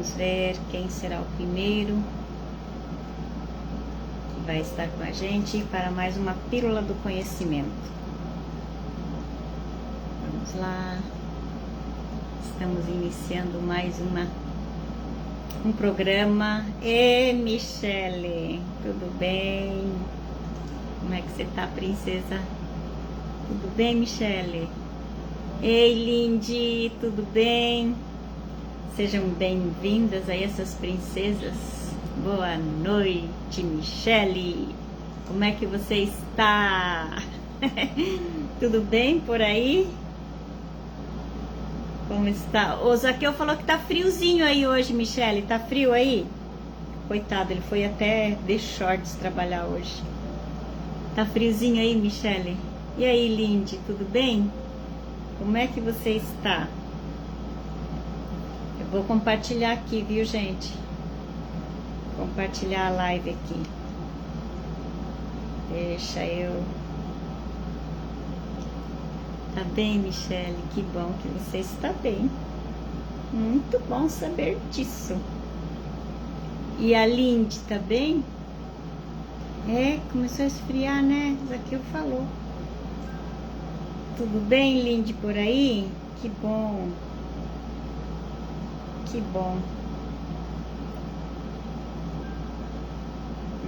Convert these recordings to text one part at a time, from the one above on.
Vamos ver quem será o primeiro que vai estar com a gente para mais uma pílula do conhecimento. Vamos lá. Estamos iniciando mais um programa. E Michele, tudo bem? Como é que você tá, princesa? Tudo bem, Michele? Ei, Lindy, tudo bem? Sejam bem-vindas aí essas princesas. Boa noite, Michele. Como é que você está? Tudo bem por aí? Como está? O Zaqueu falou que tá friozinho aí hoje, Michele. Tá frio aí? Coitado, ele foi até de shorts trabalhar hoje. Tá friozinho aí, Michele? E aí, Lindy, tudo bem? Como é que você está? Eu vou compartilhar aqui, viu, gente? Compartilhar a live aqui. Deixa eu... Tá bem, Michele? Que bom que você está bem. Muito bom saber disso. E a Lindy, tá bem? É, começou a esfriar, né? Zaqueu falou. Tudo bem, Lindy, por aí? Que bom. Que bom.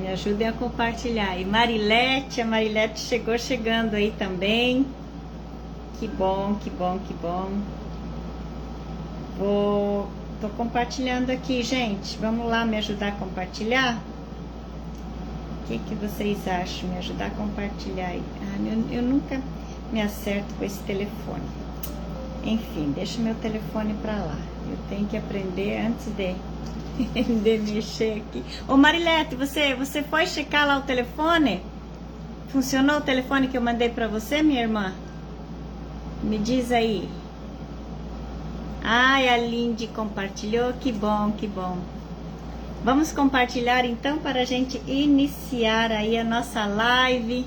Me ajudem a compartilhar. E Marilete, a Marilete chegou chegando aí também. Que bom, que bom, que bom. Tô compartilhando aqui, gente. Vamos lá me ajudar a compartilhar? O que vocês acham? Me ajudar a compartilhar aí. Eu nunca me acerto com esse telefone. Enfim, deixa meu telefone pra lá. Eu tenho que aprender antes de mexer aqui. Ô Marilete, você foi checar lá o telefone? Funcionou o telefone que eu mandei pra você, minha irmã? Me diz aí. Ai, a Lindy compartilhou. Que bom, que bom. Vamos compartilhar então para a gente iniciar aí a nossa live.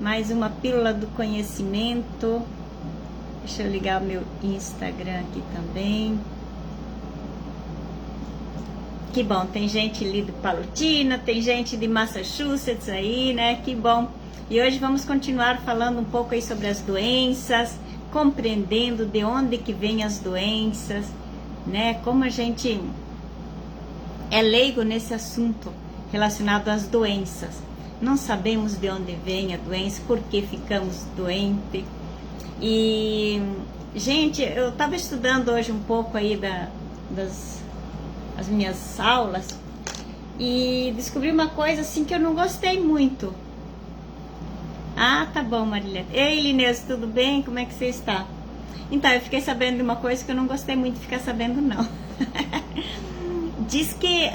Mais uma pílula do conhecimento. Deixa eu ligar o meu Instagram aqui também. Que bom, tem gente ali do Palutina, tem gente de Massachusetts aí, né? Que bom. E hoje vamos continuar falando um pouco aí sobre as doenças, compreendendo de onde que vêm as doenças, né? Como a gente é leigo nesse assunto relacionado às doenças. Não sabemos de onde vem a doença, por que ficamos doentes. E, gente, eu estava estudando hoje um pouco aí as minhas aulas e descobri uma coisa assim que eu não gostei muito. Ah, tá bom, Marilete. Ei, Lineuza, tudo bem? Como é que você está? Então, eu fiquei sabendo de uma coisa que eu não gostei muito de ficar sabendo, não. Diz que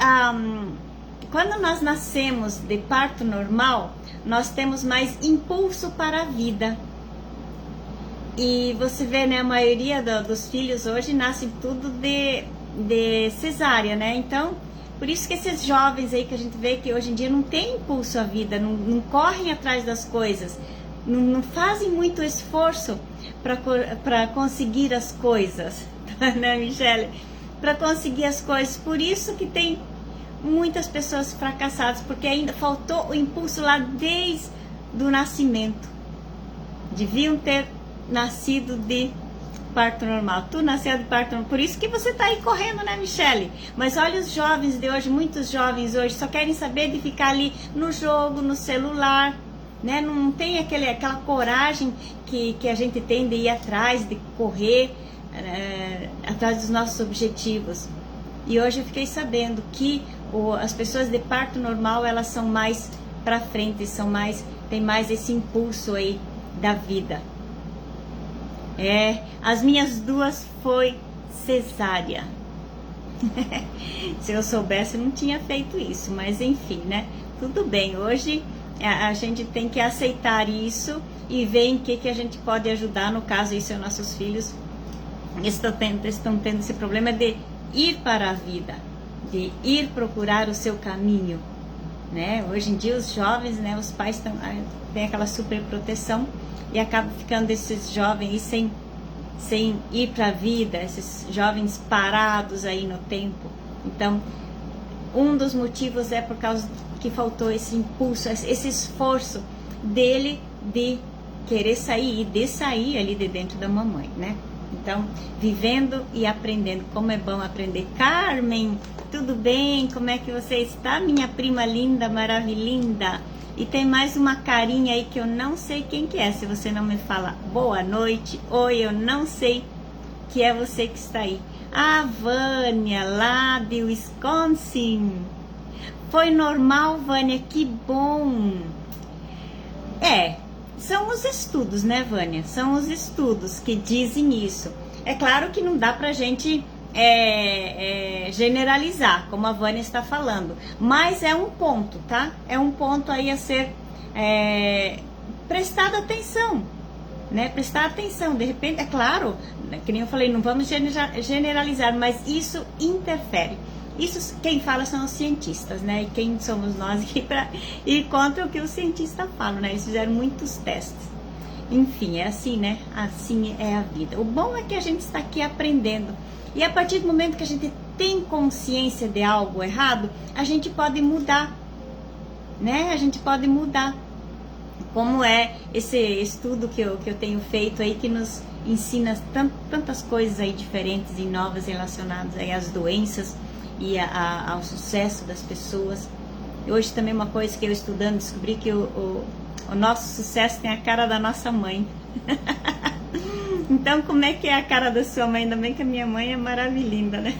quando nós nascemos de parto normal, nós temos mais impulso para a vida. E você vê, né, a maioria dos filhos hoje nascem tudo de cesárea, né? Então, por isso que esses jovens aí que a gente vê que hoje em dia não tem impulso à vida, não correm atrás das coisas, não fazem muito esforço para conseguir as coisas, né, Michele? Para conseguir as coisas. Por isso que tem muitas pessoas fracassadas, porque ainda faltou o impulso lá desde o nascimento. Deviam ter nascido de parto normal. Tu nasceu de parto normal. Por isso que você tá aí correndo, né, Michele? Mas olha os jovens de hoje, muitos jovens hoje só querem saber de ficar ali no jogo, no celular, né? Não tem aquela coragem que a gente tem de ir atrás, de correr atrás dos nossos objetivos. E hoje eu fiquei sabendo que as pessoas de parto normal, elas são mais pra frente, tem mais esse impulso aí da vida. As minhas duas foi cesárea. Se eu soubesse, eu não tinha feito isso, mas enfim, né? Tudo bem, hoje a gente tem que aceitar isso e ver em que a gente pode ajudar. No caso, isso são nossos filhos estão tendo esse problema de ir para a vida, de ir procurar o seu caminho, né? Hoje em dia os jovens, né, os pais têm aquela super proteção e acabam ficando esses jovens aí sem ir para a vida, esses jovens parados aí no tempo, Então, um dos motivos é por causa que faltou esse impulso, esse esforço dele de querer sair e de sair ali de dentro da mamãe, né? Então, vivendo e aprendendo. Como é bom aprender. Carmen, tudo bem? Como é que você está, minha prima linda, maravilhinda? E tem mais uma carinha aí que eu não sei quem que é. Se você não me fala boa noite, oi, eu não sei que é você que está aí. A Vânia, lá de Wisconsin. Foi normal, Vânia? Que bom! São os estudos, né, Vânia? São os estudos que dizem isso. É claro que não dá pra gente generalizar, como a Vânia está falando. Mas é um ponto, tá? É um ponto aí a ser prestado atenção, né? Prestar atenção. De repente, é claro, que nem eu falei, não vamos generalizar, mas isso interfere. Isso quem fala são os cientistas, né? E quem somos nós aqui para ir contra o que os cientistas falam, né? Eles fizeram muitos testes. Enfim, é assim, né? Assim é a vida. O bom é que a gente está aqui aprendendo. E a partir do momento que a gente tem consciência de algo errado, a gente pode mudar, né? A gente pode mudar. Como é esse estudo que eu tenho feito aí, que nos ensina tantas coisas aí diferentes e novas relacionadas aí às doenças e ao sucesso das pessoas. Hoje também uma coisa que eu estudando descobri que o nosso sucesso tem a cara da nossa mãe. Então como é que é a cara da sua mãe? Ainda bem que a minha mãe é maravilhosa, né?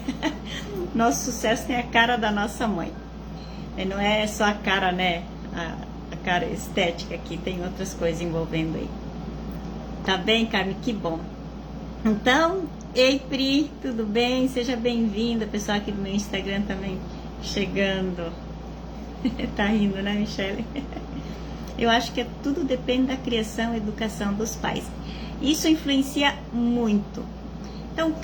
Nosso sucesso tem a cara da nossa mãe. E não é só a cara, né? A cara estética aqui, tem outras coisas envolvendo aí. Tá bem, Carmen? Que bom. Então, ei Pri, tudo bem? Seja bem-vinda, pessoal aqui do meu Instagram também chegando. Tá rindo, né, Michele? Eu acho que tudo depende da criação e educação dos pais. Isso influencia muito. Então,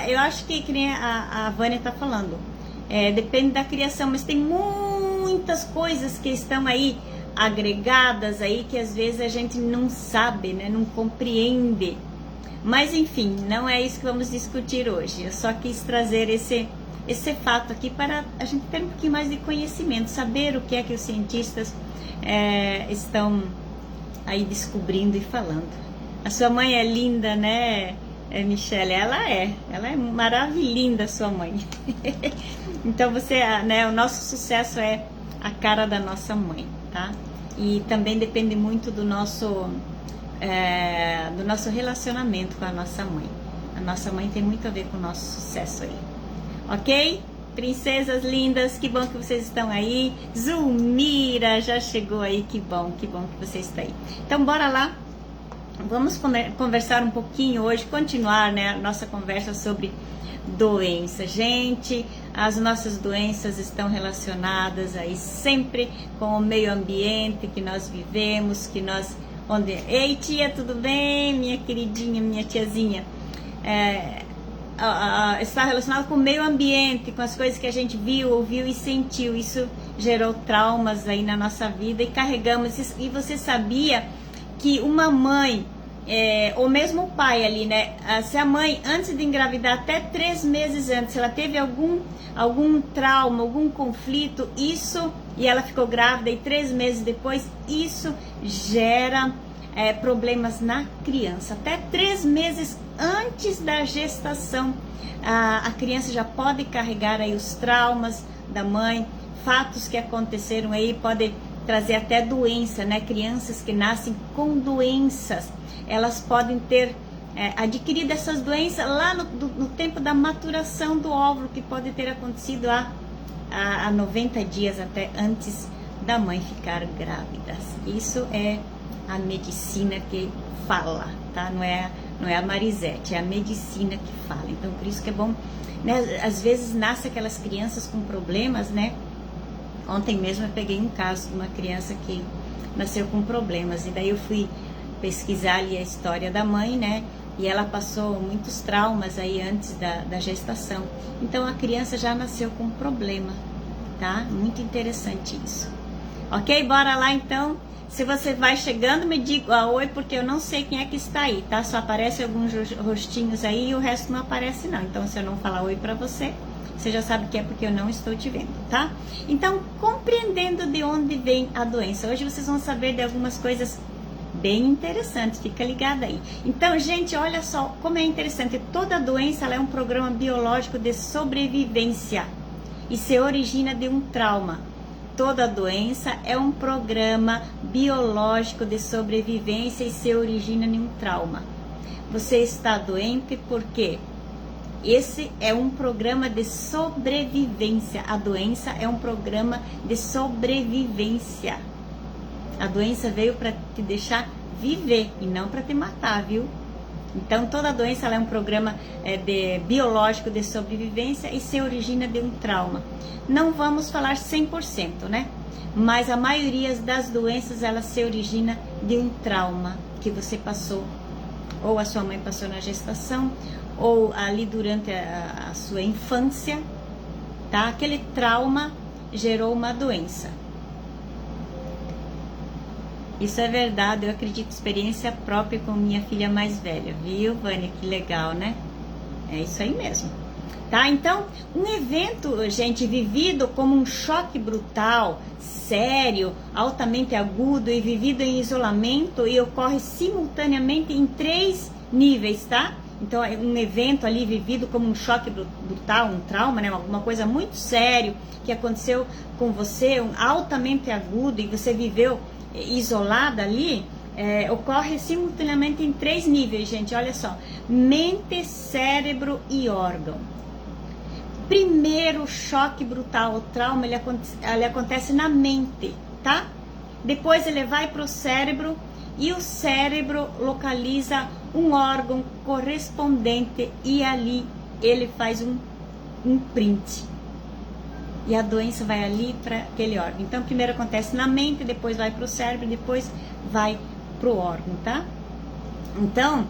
eu acho que nem a Vânia tá falando, depende da criação, mas tem muitas coisas que estão aí agregadas aí que às vezes a gente não sabe, né, não compreende. Mas enfim, não é isso que vamos discutir hoje. Eu só quis trazer esse fato aqui para a gente ter um pouquinho mais de conhecimento, saber o que é que os cientistas estão aí descobrindo e falando. A sua mãe é linda, né, Michele? Ela é maravilhosa, sua mãe. Então você, né, o nosso sucesso é a cara da nossa mãe, tá? E também depende muito do nosso relacionamento com a nossa mãe. A nossa mãe tem muito a ver com o nosso sucesso aí. Ok? Princesas lindas, que bom que vocês estão aí. Zulmira já chegou aí, que bom que você está aí. Então bora lá, vamos conversar um pouquinho hoje, continuar, né, a nossa conversa sobre doença. Gente, as nossas doenças estão relacionadas aí sempre com o meio ambiente que nós vivemos, Ei tia, tudo bem? Minha queridinha, minha tiazinha. Está relacionado com o meio ambiente, com as coisas que a gente viu, ouviu e sentiu. Isso gerou traumas aí na nossa vida e carregamos. E você sabia que uma mãe, ou mesmo o pai ali, né? Se a mãe, antes de engravidar, até 3 meses antes, ela teve algum trauma, algum conflito, e ela ficou grávida, e 3 meses depois, isso gera problemas na criança. Até 3 meses antes da gestação, a criança já pode carregar aí os traumas da mãe, fatos que aconteceram aí, podem trazer até doença, né? Crianças que nascem com doenças, elas podem ter adquirido essas doenças lá no tempo da maturação do óvulo, que pode ter acontecido há 90 dias até antes da mãe ficar grávida. Isso é a medicina que fala, tá? Não é a Marisete, é a medicina que fala. Então, por isso que é bom, né? Às vezes nasce aquelas crianças com problemas, né? Ontem mesmo eu peguei um caso de uma criança que nasceu com problemas, e daí eu fui pesquisar ali a história da mãe, né? E ela passou muitos traumas aí antes da gestação. Então a criança já nasceu com problema, tá? Muito interessante isso. Ok? Bora lá então. Se você vai chegando, me diga oi, porque eu não sei quem é que está aí, tá? Só aparece alguns rostinhos aí e o resto não aparece não. Então se eu não falar oi pra você, você já sabe que é porque eu não estou te vendo, tá? Então, compreendendo de onde vem a doença. Hoje vocês vão saber de algumas coisas bem interessantes, fica ligada aí. Então, gente, olha só como é interessante. Toda doença ela é um programa biológico de sobrevivência e se origina de um trauma. Toda doença é um programa biológico de sobrevivência e se origina em um trauma. Você está doente porque esse é um programa de sobrevivência. A doença é um programa de sobrevivência. A doença veio para te deixar viver e não para te matar, viu? Então, toda doença ela é um programa biológico de sobrevivência e se origina de um trauma. Não vamos falar 100%, né? Mas a maioria das doenças, ela se origina de um trauma que você passou, ou a sua mãe passou na gestação, ou ali durante a sua infância, tá? Aquele trauma gerou uma doença. Isso é verdade, eu acredito, experiência própria com minha filha mais velha, viu, Vânia? Que legal, né? É isso aí mesmo. Tá? Então, um evento, gente, vivido como um choque brutal, sério, altamente agudo e vivido em isolamento e ocorre simultaneamente em 3 níveis, tá? Então, é um evento ali vivido como um choque brutal, um trauma, né? Alguma coisa muito sério que aconteceu com você, altamente agudo e você viveu isolada ali, ocorre simultaneamente em 3 níveis, gente, olha só: mente, cérebro e órgão. Primeiro choque brutal, o trauma, ele acontece na mente, tá? Depois ele vai para o cérebro e o cérebro localiza um órgão correspondente e ali ele faz um print. E a doença vai ali para aquele órgão. Então, primeiro acontece na mente, depois vai para o cérebro, depois vai para o órgão, tá? Então,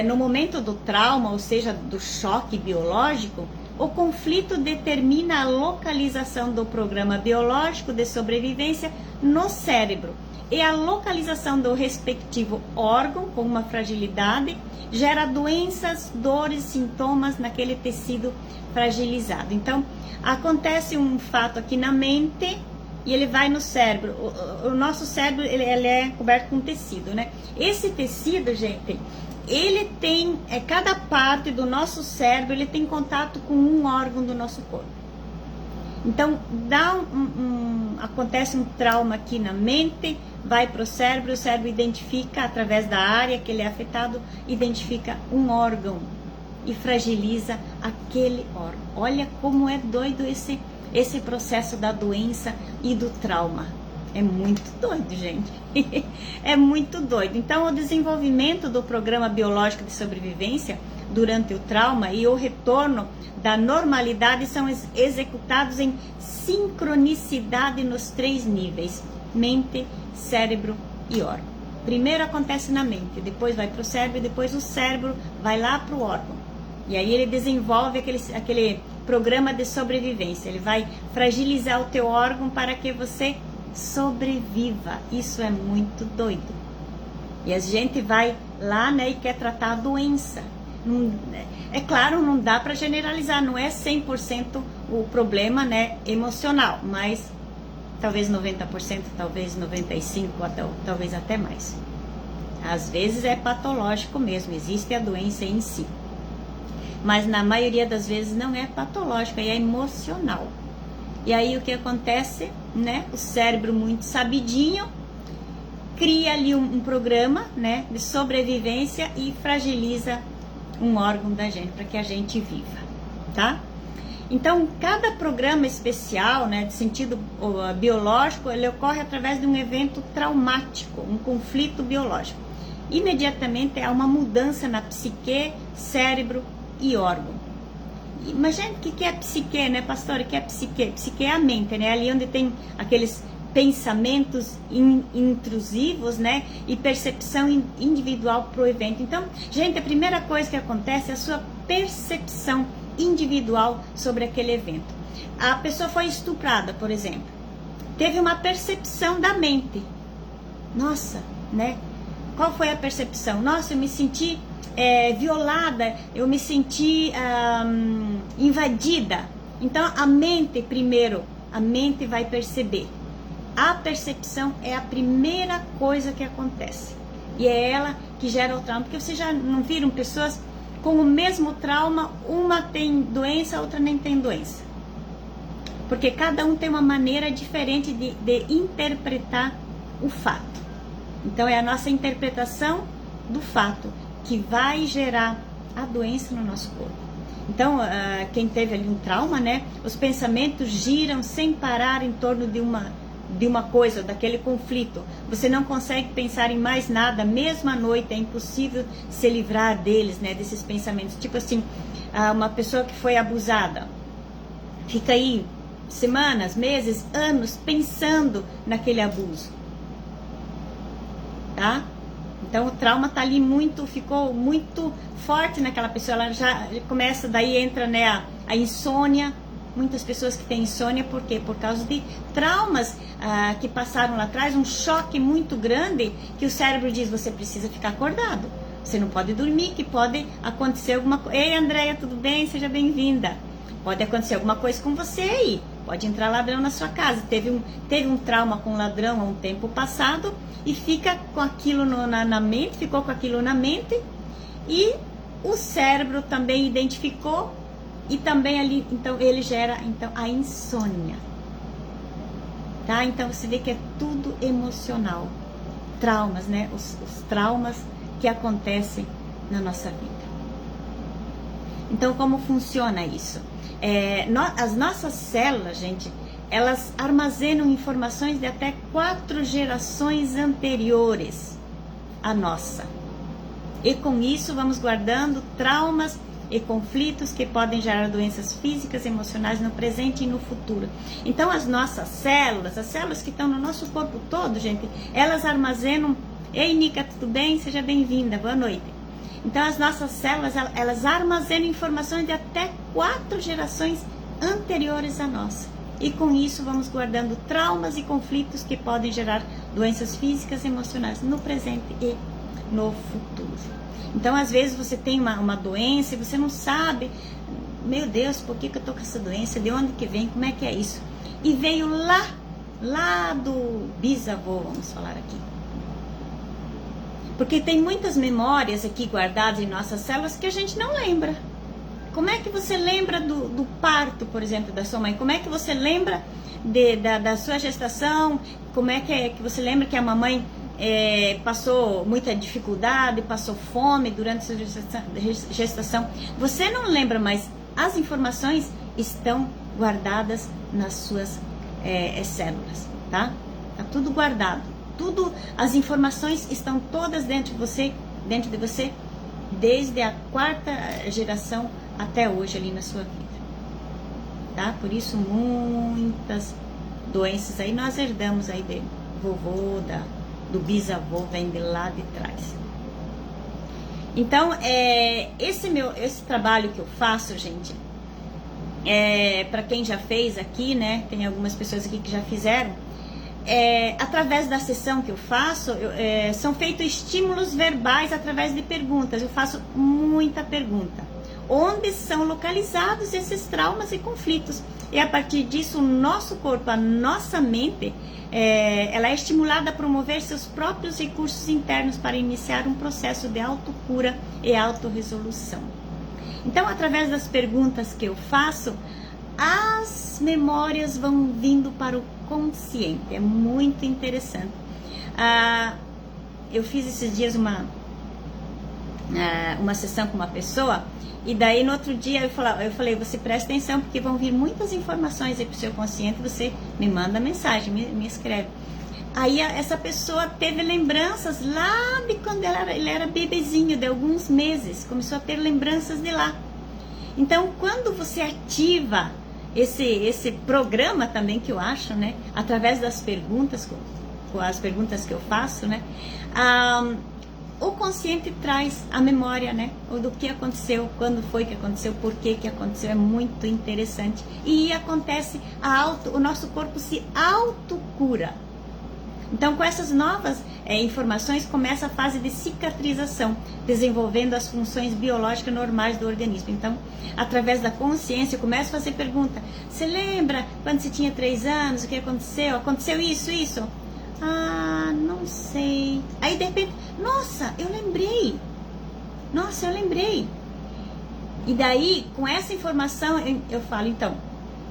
no momento do trauma, ou seja, do choque biológico, o conflito determina a localização do programa biológico de sobrevivência no cérebro. E a localização do respectivo órgão, com uma fragilidade, gera doenças, dores, sintomas naquele tecido fragilizado. Então, acontece um fato aqui na mente e ele vai no cérebro. O nosso cérebro ele é coberto com tecido, né? Esse tecido, gente, ele tem, cada parte do nosso cérebro, ele tem contato com um órgão do nosso corpo. Então, acontece um trauma aqui na mente, vai para o cérebro identifica, através da área que ele é afetado, identifica um órgão e fragiliza aquele órgão. Olha como é doido esse processo da doença e do trauma. É muito doido, gente. É muito doido. Então, o desenvolvimento do programa biológico de sobrevivência durante o trauma e o retorno da normalidade são executados em sincronicidade nos 3 níveis: mente, cérebro e órgão. Primeiro acontece na mente, depois vai para o cérebro e depois o cérebro vai lá para o órgão. E aí ele desenvolve aquele programa de sobrevivência. Ele vai fragilizar o teu órgão para que você sobreviva. Isso é muito doido. E a gente vai lá, né, e quer tratar a doença. É claro, não dá para generalizar, não é 100% o problema, né, emocional, mas talvez 90%, talvez 95%, talvez até mais. Às vezes é patológico mesmo, existe a doença em si. Mas na maioria das vezes não é patológico, é emocional. E aí o que acontece, né? O cérebro muito sabidinho cria ali um programa, né, de sobrevivência e fragiliza um órgão da gente para que a gente viva, tá? Então, cada programa especial, né, de sentido biológico, ele ocorre através de um evento traumático, um conflito biológico. Imediatamente há uma mudança na psique, cérebro e órgão. Mas, gente, o que é psique, né, pastor? O que é psique? Psique é a mente, né? Ali onde tem aqueles pensamentos intrusivos, né? E percepção individual para o evento. Então, gente, a primeira coisa que acontece é a sua percepção individual sobre aquele evento. A pessoa foi estuprada, por exemplo. Teve uma percepção da mente. Nossa, né? Qual foi a percepção? Nossa, eu me senti violada, eu me senti invadida. Então, a mente, primeiro, a mente vai perceber. A percepção é a primeira coisa que acontece. E é ela que gera o trauma. Porque vocês já não viram pessoas com o mesmo trauma, uma tem doença, a outra nem tem doença. Porque cada um tem uma maneira diferente de interpretar o fato. Então, é a nossa interpretação do fato que vai gerar a doença no nosso corpo. Então, quem teve ali um trauma, né? Os pensamentos giram sem parar em torno de uma coisa, daquele conflito. Você não consegue pensar em mais nada, mesmo à noite, é impossível se livrar deles, né? Desses pensamentos. Tipo assim, uma pessoa que foi abusada, fica aí semanas, meses, anos pensando naquele abuso, tá? Então o trauma tá ali ficou muito forte naquela pessoa, ela já começa, daí entra, né, a insônia. Muitas pessoas que têm insônia, por quê? Por causa de traumas que passaram lá atrás, um choque muito grande, que o cérebro diz, você precisa ficar acordado, você não pode dormir, que pode acontecer alguma coisa. Ei, Andréia, tudo bem? Seja bem-vinda. Pode acontecer alguma coisa com você aí, pode entrar ladrão na sua casa. Teve um trauma com ladrão há um tempo passado, e fica com aquilo na mente, ficou com aquilo na mente, e o cérebro também identificou, e também ali, então ele gera a insônia, tá? Então você vê que é tudo emocional, traumas, né? Os traumas que acontecem na nossa vida. Então, como funciona isso? As nossas células, gente, elas armazenam informações de até 4 gerações anteriores à nossa. E com isso vamos guardando traumas e conflitos que podem gerar doenças físicas e emocionais no presente e no futuro. Então as nossas células, as células que estão no nosso corpo todo, gente, elas armazenam... Ei, Nica, tudo bem? Seja bem-vinda, boa noite. Então as nossas células, elas armazenam informações de até 4 gerações anteriores à nossa. E com isso vamos guardando traumas e conflitos que podem gerar doenças físicas e emocionais no presente e no futuro. Então, às vezes você tem uma doença e você não sabe, meu Deus, por que eu tô com essa doença? De onde que vem? Como é que é isso? E veio lá do bisavô, vamos falar aqui. Porque tem muitas memórias aqui guardadas em nossas células que a gente não lembra. Como é que você lembra do parto, por exemplo, da sua mãe? Como é que você lembra da sua gestação? Como é que você lembra que a mamãe passou muita dificuldade, passou fome durante a sua gestação? Você não lembra, mas as informações estão guardadas nas suas células, tá? Tá tudo guardado. As informações estão todas dentro de você, desde a 4ª geração até hoje ali na sua vida, tá? Por isso muitas doenças aí nós herdamos aí de vovô, do bisavô, vem de lá de trás. Então, esse trabalho que eu faço, gente, para quem já fez aqui, né? Tem algumas pessoas aqui que já fizeram. Através da sessão que eu faço, são feitos estímulos verbais através de perguntas. Eu faço muita pergunta. Onde são localizados esses traumas e conflitos? E a partir disso, o nosso corpo, a nossa mente, ela é estimulada a promover seus próprios recursos internos para iniciar um processo de autocura e autorresolução. Então, através das perguntas que eu faço, as memórias vão vindo para o consciente. É muito interessante. Eu fiz esses dias uma sessão com uma pessoa, e daí no outro dia eu falei, você presta atenção, porque vão vir muitas informações aí para o seu consciente, você me manda mensagem, me escreve. Aí essa pessoa teve lembranças lá de quando ele era bebezinho, de alguns meses, começou a ter lembranças de lá. Então, quando você ativa esse programa também, que eu acho, né, através das perguntas, com as perguntas que eu faço, né, o consciente traz a memória, né, do que aconteceu, quando foi que aconteceu, por que aconteceu. É muito interessante. E acontece, o nosso corpo se autocura. Então, com essas novas informações, começa a fase de cicatrização, desenvolvendo as funções biológicas normais do organismo. Então, através da consciência, eu começo a fazer pergunta. Você lembra quando você tinha 3 anos, o que aconteceu? Aconteceu isso? Ah, não sei. Aí, de repente, nossa, eu lembrei. E daí, com essa informação, eu falo, então,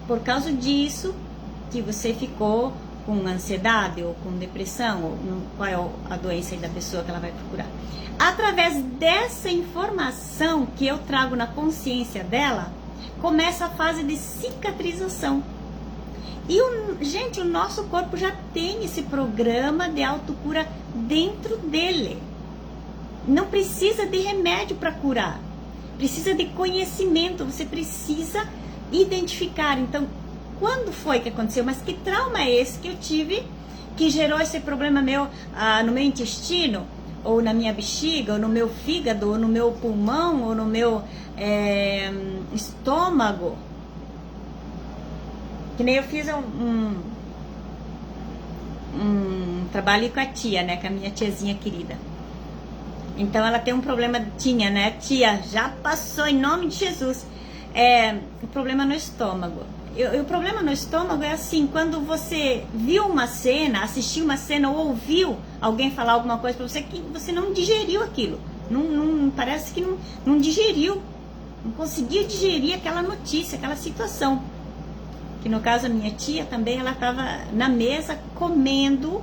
por causa disso, que você ficou com ansiedade ou com depressão, ou qual é a doença aí da pessoa que ela vai procurar. Através dessa informação que eu trago na consciência dela, começa a fase de cicatrização. E, gente, o nosso corpo já tem esse programa de autocura dentro dele. Não precisa de remédio para curar. Precisa de conhecimento. Você precisa identificar. Então, quando foi que aconteceu? Mas que trauma é esse que eu tive que gerou esse problema meu no meu intestino? Ou na minha bexiga? Ou no meu fígado? Ou no meu pulmão? Ou no meu estômago? Que nem eu fiz um trabalho com a tia, né? Com a minha tiazinha querida. Então ela tem um problema, né? Tia, já passou em nome de Jesus. O problema no estômago. O problema no estômago é assim, quando você viu uma cena, assistiu uma cena ou ouviu alguém falar alguma coisa pra você que você não digeriu aquilo. Parece que não digeriu. Não conseguiu digerir aquela notícia, aquela situação. Que no caso a minha tia também, ela estava na mesa comendo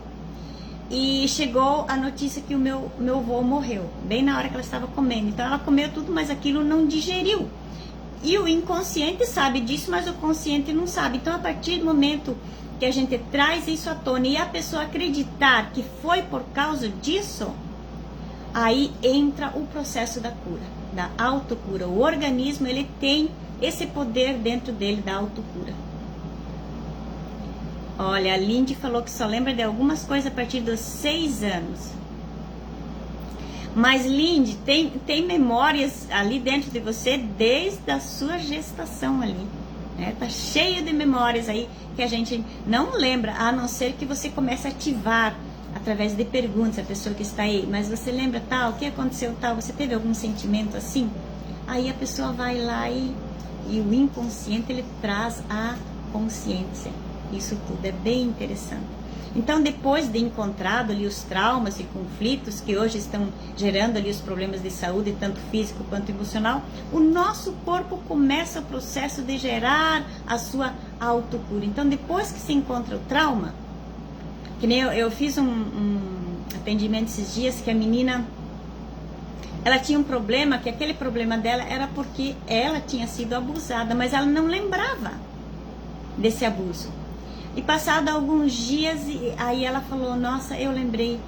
e chegou a notícia que o meu avô morreu, bem na hora que ela estava comendo. Então ela comeu tudo, mas aquilo não digeriu. E o inconsciente sabe disso, mas o consciente não sabe. Então a partir do momento que a gente traz isso à tona e a pessoa acreditar que foi por causa disso, aí entra o processo da cura, da autocura. O organismo, ele tem esse poder dentro dele da autocura. Olha, a Lindy falou que só lembra de algumas coisas a partir dos 6 anos. Mas, Lindy, tem memórias ali dentro de você desde a sua gestação ali. Né? Tá cheio de memórias aí que a gente não lembra, a não ser que você comece a ativar através de perguntas a pessoa que está aí. Mas você lembra tal? O que aconteceu tal? Você teve algum sentimento assim? Aí a pessoa vai lá e o inconsciente, ele traz a consciência. Isso tudo é bem interessante. Então, depois de encontrado ali os traumas e conflitos que hoje estão gerando ali os problemas de saúde, tanto físico quanto emocional, o nosso corpo começa o processo de gerar a sua autocura. Então, depois que se encontra o trauma, que nem eu fiz um atendimento esses dias, que a menina, ela tinha um problema, que aquele problema dela era porque ela tinha sido abusada, mas ela não lembrava desse abuso. E passado alguns dias, aí ela falou, nossa, eu lembrei,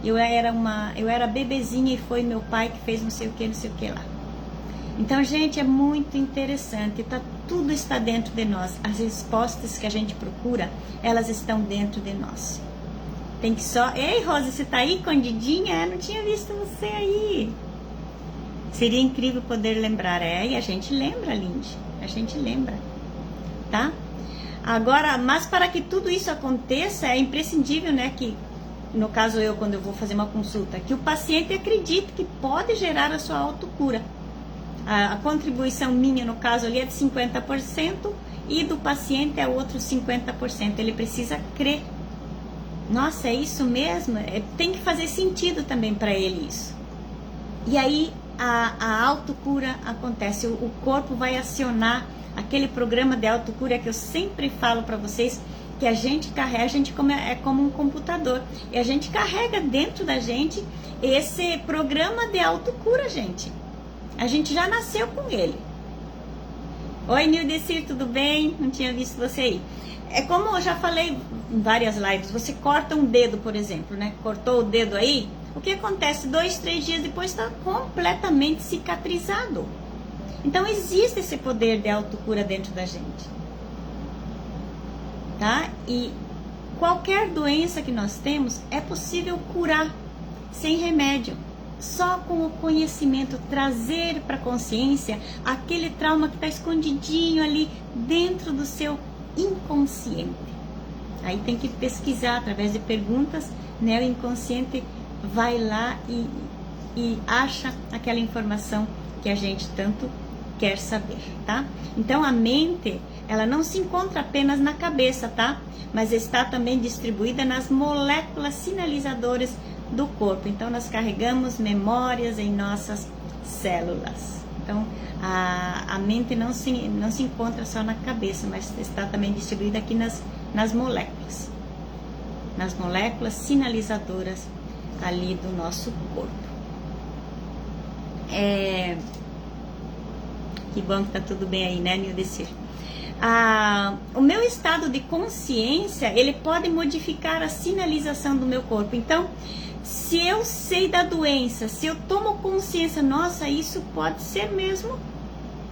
eu era bebezinha e foi meu pai que fez não sei o que lá. Então, gente, é muito interessante, tudo está dentro de nós. As respostas que a gente procura, elas estão dentro de nós. Tem que só... Ei, Rosa, você tá aí escondidinha? Eu não tinha visto você aí. Seria incrível poder lembrar. E a gente lembra, Lindy. A gente lembra, tá? Agora, mas para que tudo isso aconteça, é imprescindível, né, que, no caso quando eu vou fazer uma consulta, que o paciente acredite que pode gerar a sua autocura. A contribuição minha, no caso ali, é de 50% e do paciente é outro 50%. Ele precisa crer. Nossa, é isso mesmo? Tem que fazer sentido também para ele isso. E aí a autocura acontece, o corpo vai acionar aquele programa de autocura que eu sempre falo para vocês, que a gente carrega, é como um computador, e a gente carrega dentro da gente esse programa de autocura, gente. A gente já nasceu com ele. Oi, Nildecir, tudo bem? Não tinha visto você aí. É como eu já falei em várias lives, você corta um dedo, por exemplo, né? Cortou o dedo aí, o que acontece? 2, 3 dias depois está completamente cicatrizado. Então, existe esse poder de autocura dentro da gente, tá? E qualquer doença que nós temos é possível curar sem remédio, só com o conhecimento, trazer para a consciência aquele trauma que está escondidinho ali dentro do seu inconsciente. Aí tem que pesquisar através de perguntas, né? O inconsciente vai lá e acha aquela informação que a gente tanto quer saber, tá? Então a mente, ela não se encontra apenas na cabeça, tá? Mas está também distribuída nas moléculas sinalizadoras do corpo. Então nós carregamos memórias em nossas células. Então a mente não se encontra só na cabeça, mas está também distribuída aqui nas moléculas. Nas moléculas sinalizadoras ali do nosso corpo. Que bom que tá tudo bem aí, né, Nildecir? O meu estado de consciência, ele pode modificar a sinalização do meu corpo. Então, se eu sei da doença, se eu tomo consciência, nossa, isso pode ser mesmo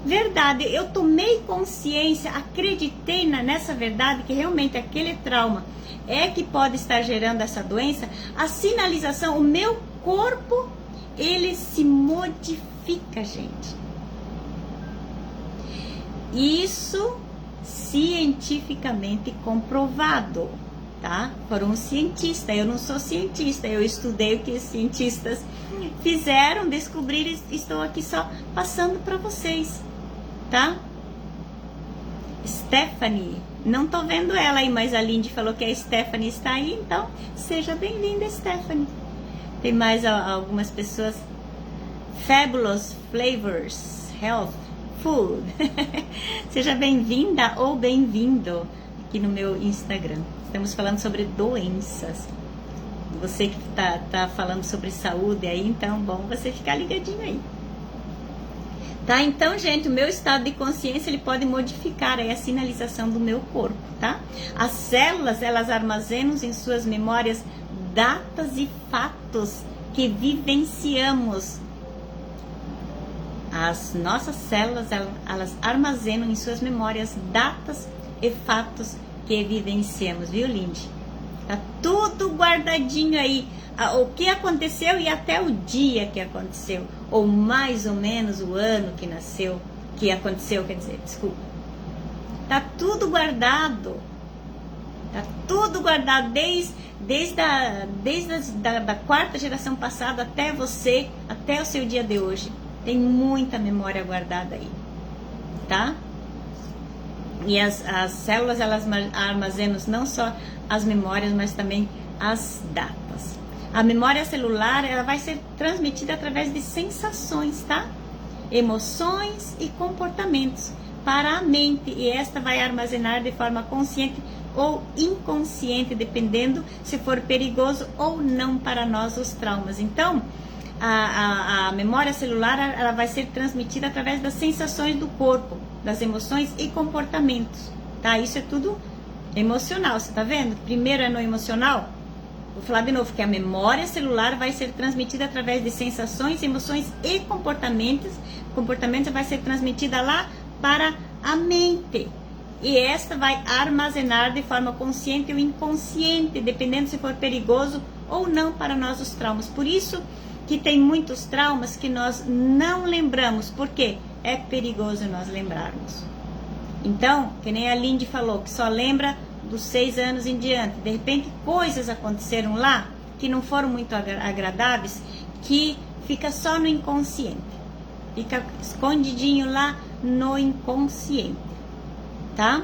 verdade. Eu tomei consciência, acreditei nessa verdade, que realmente aquele trauma é que pode estar gerando essa doença. A sinalização, o meu corpo, ele se modifica, gente. Isso cientificamente comprovado, tá? Por um cientista. Eu não sou cientista, eu estudei o que os cientistas fizeram, descobriram, estou aqui só passando para vocês, tá? Stephanie, não tô vendo ela aí, mas a Lindy falou que a Stephanie está aí, então seja bem-vinda, Stephanie. Tem mais algumas pessoas. Fabulous Flavors Health Food. Seja bem-vinda ou bem-vindo aqui no meu Instagram. Estamos falando sobre doenças. Você que tá falando sobre saúde aí, então, bom você ficar ligadinho aí. Tá? Então, gente, o meu estado de consciência, ele pode modificar aí a sinalização do meu corpo, tá? As células, elas armazenam em suas memórias datas e fatos que vivenciamos. As nossas células, elas armazenam em suas memórias datas e fatos que vivenciamos, viu, Lindy? Tá tudo guardadinho aí, o que aconteceu e até o dia que aconteceu, ou mais ou menos o ano que nasceu, que aconteceu, quer dizer, desculpa. Tá tudo guardado. Tá tudo guardado desde a quarta geração passada até você, até o seu dia de hoje. Tem muita memória guardada aí, tá? E as células, elas armazenam não só as memórias, mas também as datas. A memória celular, ela vai ser transmitida através de sensações, tá? Emoções e comportamentos para a mente. E esta vai armazenar de forma consciente ou inconsciente, dependendo se for perigoso ou não para nós os traumas. Então, a memória celular, ela vai ser transmitida através das sensações do corpo, das emoções e comportamentos, tá? Isso é tudo emocional, você tá vendo? Primeiro é no emocional. Vou falar de novo, que a memória celular vai ser transmitida através de sensações, emoções e comportamentos. Comportamento vai ser transmitida lá para a mente. E esta vai armazenar de forma consciente ou inconsciente, dependendo se for perigoso ou não para nós os traumas. Por isso que tem muitos traumas que nós não lembramos, porque é perigoso nós lembrarmos. Então, que nem a Lindy falou, que só lembra dos 6 anos em diante. De repente, coisas aconteceram lá que não foram muito agradáveis, que fica só no inconsciente. Fica escondidinho lá no inconsciente, tá?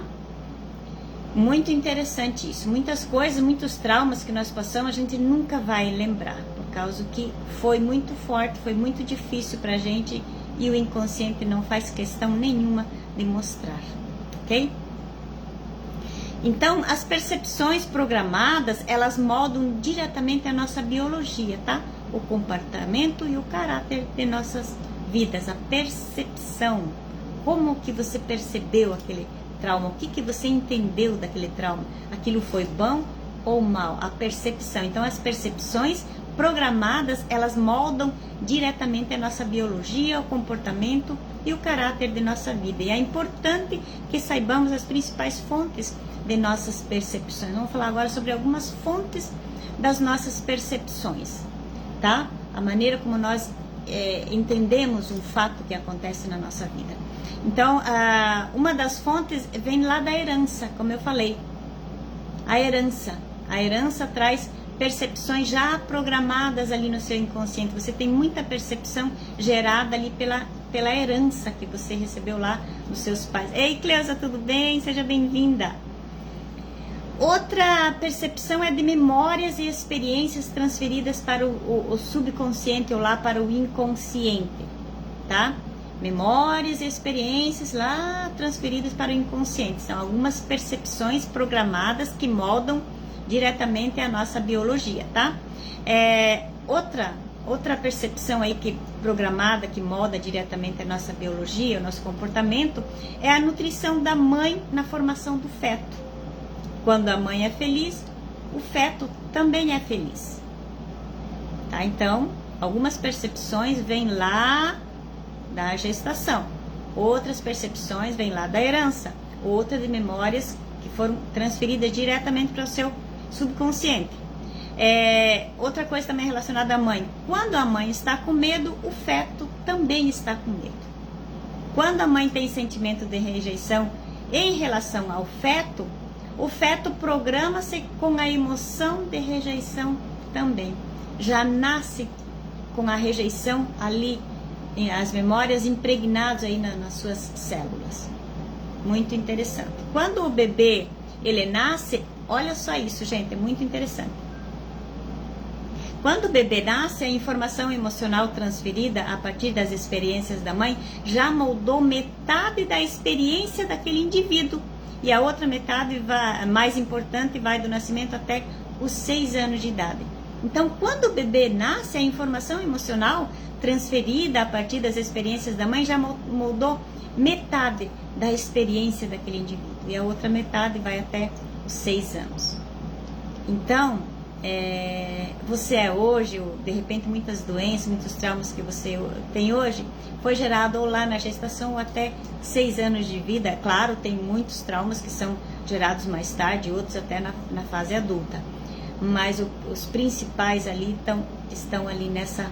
Muito interessante isso. Muitas coisas, muitos traumas que nós passamos, a gente nunca vai lembrar, por causa que foi muito forte, foi muito difícil pra gente, e o inconsciente não faz questão nenhuma de mostrar, ok? Então, as percepções programadas, elas moldam diretamente a nossa biologia, tá? O comportamento e o caráter de nossas vidas. A percepção, como que você percebeu aquele trauma, o que você entendeu daquele trauma, aquilo foi bom ou mal, a percepção. Então, as percepções programadas, elas moldam diretamente a nossa biologia, o comportamento e o caráter de nossa vida. E é importante que saibamos as principais fontes de nossas percepções. Vamos falar agora sobre algumas fontes das nossas percepções, tá? A maneira como nós entendemos um fato que acontece na nossa vida. Então, uma das fontes vem lá da herança, como eu falei. A herança. A herança traz percepções já programadas ali no seu inconsciente. Você tem muita percepção gerada ali pela herança que você recebeu lá dos seus pais. Ei, Cleusa, tudo bem? Seja bem-vinda. Outra percepção é de memórias e experiências transferidas para o subconsciente ou lá para o inconsciente, tá? Memórias e experiências lá transferidas para o inconsciente. São algumas percepções programadas que moldam diretamente a nossa biologia, tá? Outra percepção aí que programada, que molda diretamente a nossa biologia, o nosso comportamento, é a nutrição da mãe na formação do feto. Quando a mãe é feliz, o feto também é feliz. Tá? Então, algumas percepções vêm lá da gestação, outras percepções vêm lá da herança, outras de memórias que foram transferidas diretamente para o seu subconsciente. Outra coisa também relacionada à mãe. Quando a mãe está com medo, o feto também está com medo. Quando a mãe tem sentimento de rejeição em relação ao feto, o feto programa-se com a emoção de rejeição também. Já nasce com a rejeição ali, as memórias impregnadas aí nas suas células. Muito interessante. Quando o bebê, ele nasce, olha só isso, gente, é muito interessante. Quando o bebê nasce, a informação emocional transferida a partir das experiências da mãe já moldou metade da experiência daquele indivíduo. E a outra metade, mais importante, vai do nascimento até os 6 anos de idade. Então, quando o bebê nasce, a informação emocional transferida a partir das experiências da mãe já moldou metade da experiência daquele indivíduo. E a outra metade vai até os 6 anos. Então, você é hoje, ou de repente muitas doenças, muitos traumas que você tem hoje, foi gerado ou lá na gestação ou até 6 anos de vida. Claro, tem muitos traumas que são gerados mais tarde, outros até na fase adulta. Mas os principais ali estão ali nessa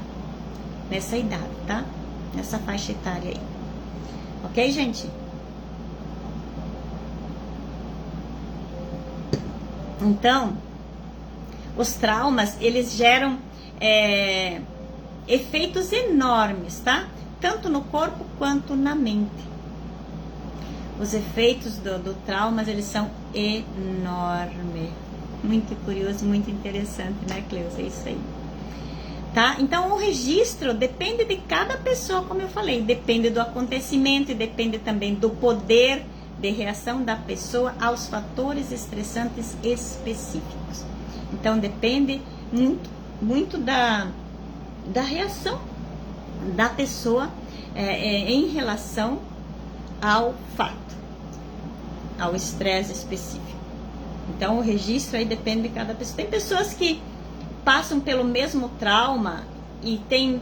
idade, tá? Nessa faixa etária aí. Ok, gente? Então, os traumas, eles geram efeitos enormes, tá? Tanto no corpo quanto na mente. Os efeitos do traumas, eles são enormes. Muito curioso, muito interessante, né, Cleusa? É isso aí. Tá? Então, o registro depende de cada pessoa, como eu falei. Depende do acontecimento e depende também do poder de reação da pessoa aos fatores estressantes específicos. Então, depende muito da reação da pessoa em relação ao fato, ao estresse específico. Então, o registro aí depende de cada pessoa. Tem pessoas que passam pelo mesmo trauma e têm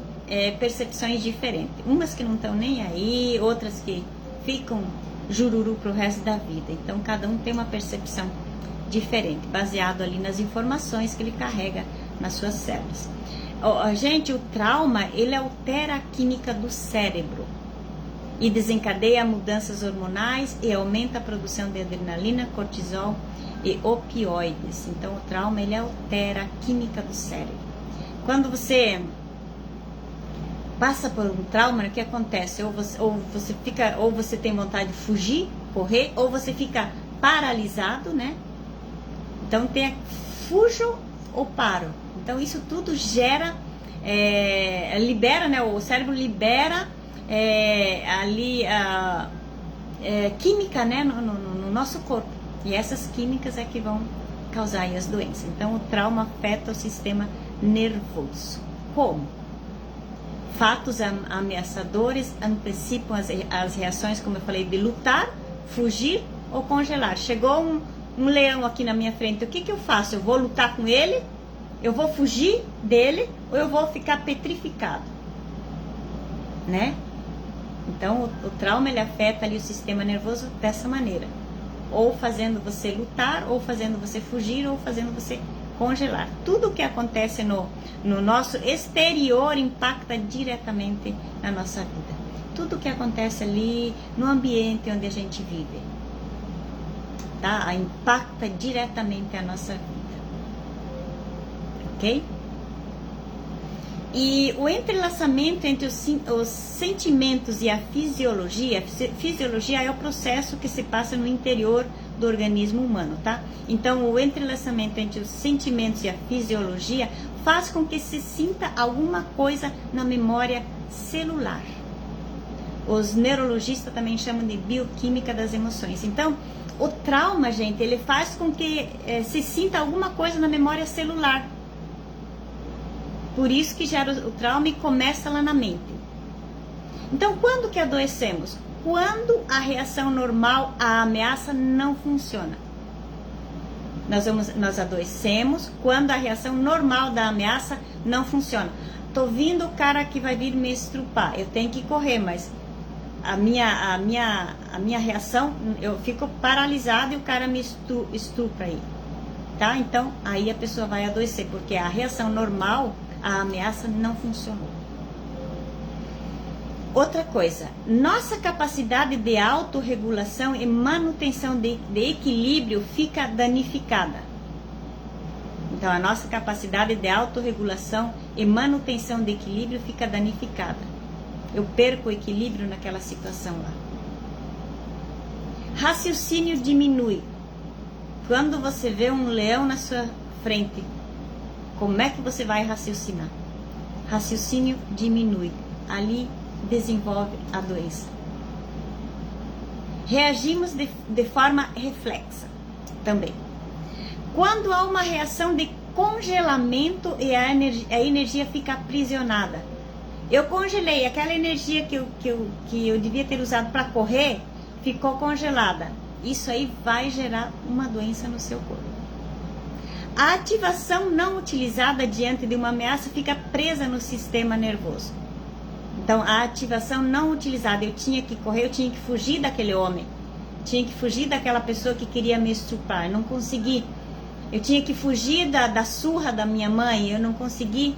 percepções diferentes. Umas que não estão nem aí, outras que ficam jururu pro resto da vida. Então, cada um tem uma percepção diferente, baseado ali nas informações que ele carrega nas suas células. Gente, o trauma, ele altera a química do cérebro e desencadeia mudanças hormonais e aumenta a produção de adrenalina, cortisol e opioides. Então, o trauma, ele altera a química do cérebro. Quando você passa por um trauma, o que acontece? Ou você tem vontade de fugir, correr, ou você fica paralisado, né? Então, fujo ou paro. Então, isso tudo gera, libera, né? O cérebro libera ali química, né? No nosso corpo. E essas químicas é que vão causar aí as doenças. Então, o trauma afeta o sistema nervoso. Como? Fatos ameaçadores antecipam as reações, como eu falei, de lutar, fugir ou congelar. Chegou um leão aqui na minha frente, o que eu faço? Eu vou lutar com ele? Eu vou fugir dele? Ou eu vou ficar petrificado? Né? Então, o trauma, ele afeta ali o sistema nervoso dessa maneira. Ou fazendo você lutar, ou fazendo você fugir, ou fazendo você congelar. Tudo que acontece no nosso exterior impacta diretamente na nossa vida. Tudo que acontece ali no ambiente onde a gente vive. tá? Impacta diretamente a nossa vida, ok? E o entrelaçamento entre os sentimentos e a fisiologia é o processo que se passa no interior do organismo humano, tá? Então, o entrelaçamento entre os sentimentos e a fisiologia faz com que se sinta alguma coisa na memória celular. Os neurologistas também chamam de bioquímica das emoções. Então, o trauma, gente, ele faz com que se sinta alguma coisa na memória celular. Por isso que gera o trauma e começa lá na mente. Então, quando que adoecemos? Quando a reação normal à ameaça não funciona. Nós adoecemos quando a reação normal da ameaça não funciona. Tô vindo o cara que vai vir me estrupar, eu tenho que correr, mas a minha reação, eu fico paralisada e o cara me estupra aí, tá? Então, aí a pessoa vai adoecer, porque a reação normal, a ameaça não funcionou. Outra coisa, nossa capacidade de autorregulação e manutenção de equilíbrio fica danificada. Então, a nossa capacidade de autorregulação e manutenção de equilíbrio fica danificada. Eu perco o equilíbrio naquela situação lá. Raciocínio diminui. Quando você vê um leão na sua frente, como é que você vai raciocinar? Raciocínio diminui. Ali desenvolve a doença. Reagimos de forma reflexa também. Quando há uma reação de congelamento e a energia fica aprisionada. Eu congelei, aquela energia que eu devia ter usado para correr, ficou congelada. Isso aí vai gerar uma doença no seu corpo. A ativação não utilizada diante de uma ameaça fica presa no sistema nervoso. Então, a ativação não utilizada, eu tinha que correr, eu tinha que fugir daquele homem, tinha que fugir daquela pessoa que queria me estuprar, eu não consegui. Eu tinha que fugir da surra da minha mãe, eu não consegui.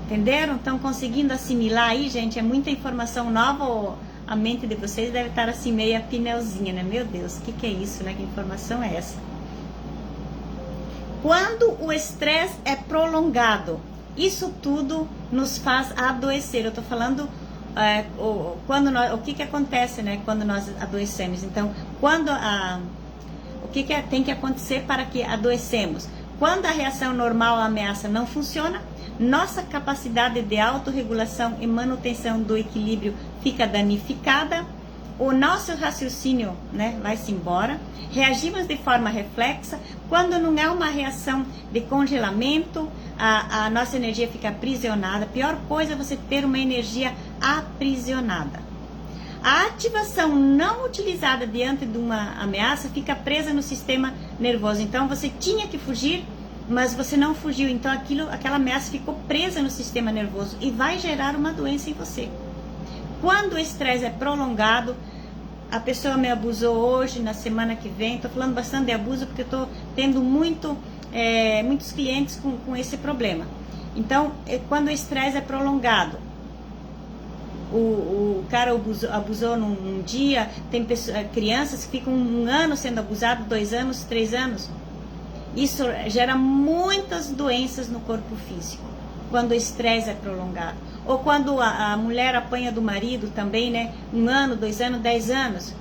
Entenderam? Estão conseguindo assimilar aí, gente? É muita informação nova, a mente de vocês deve estar assim meia pneuzinha, né? Meu Deus, o que é isso, né? Que informação é essa? Quando o estresse é prolongado, isso tudo nos faz adoecer. Eu estou falando o que acontece, né, quando nós adoecemos. Então, o que tem que acontecer para que adoecemos? Quando a reação normal à ameaça não funciona, nossa capacidade de autorregulação e manutenção do equilíbrio fica danificada. O nosso raciocínio, né, vai-se embora. Reagimos de forma reflexa. Quando não é uma reação de congelamento, a nossa energia fica aprisionada. A pior coisa é você ter uma energia aprisionada. A ativação não utilizada diante de uma ameaça fica presa no sistema nervoso. Então você tinha que fugir, mas você não fugiu. Então aquela ameaça ficou presa no sistema nervoso e vai gerar uma doença em você. Quando o estresse é prolongado, a pessoa me abusou hoje, na semana que vem, estou falando bastante de abuso porque estou tendo muitos clientes com esse problema. Então, quando o estresse é prolongado, o cara abusou num dia, tem crianças que ficam 1 ano sendo abusadas, 2 anos, 3 anos. Isso gera muitas doenças no corpo físico, quando o estresse é prolongado. Ou quando a mulher apanha do marido também, né? 1 ano, 2 anos, 10 anos.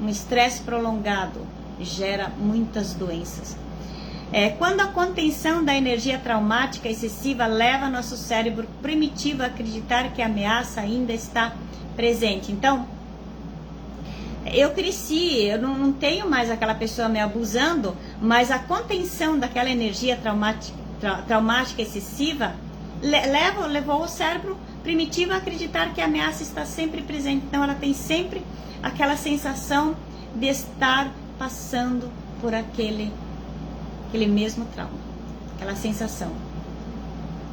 Um estresse prolongado gera muitas doenças. Quando a contenção da energia traumática excessiva leva nosso cérebro primitivo a acreditar que a ameaça ainda está presente. Então, eu cresci, eu não tenho mais aquela pessoa me abusando, mas tem daquela energia traumática excessiva levou o cérebro primitivo a acreditar que a ameaça está sempre presente. Então ela tem sempre aquela sensação de estar passando por aquele mesmo trauma, aquela sensação.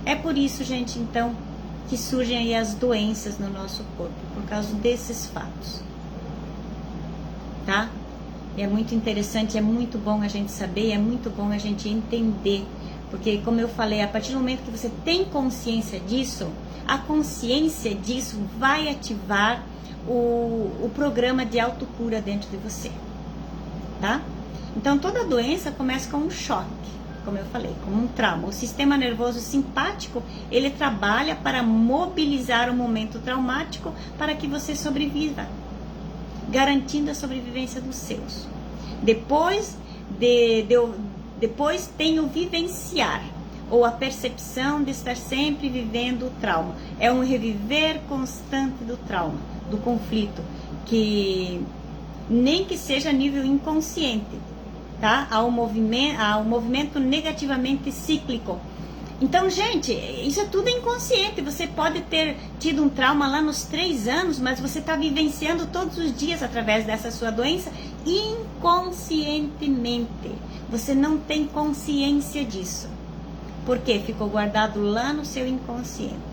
É por isso, gente, então, que surgem aí as doenças no nosso corpo, por causa desses fatos, tá? E é muito interessante, é muito bom a gente saber, é muito bom a gente entender, porque, como eu falei, a partir do momento que você tem consciência disso, a consciência disso vai ativar o programa de autocura dentro de você. tá? Então, toda doença começa com um choque, como eu falei, como um trauma. O sistema nervoso simpático, ele trabalha para mobilizar o momento traumático para que você sobreviva, garantindo a sobrevivência dos seus. Depois tem o vivenciar, ou a percepção de estar sempre vivendo o trauma. É um reviver constante do trauma, do conflito, que nem que seja a nível inconsciente, tá? Há um movimento negativamente cíclico. Então, gente, isso é tudo inconsciente. Você pode ter tido um trauma lá nos 3 anos, mas você está vivenciando todos os dias através dessa sua doença inconscientemente. Você não tem consciência disso. Por quê? Ficou guardado lá no seu inconsciente.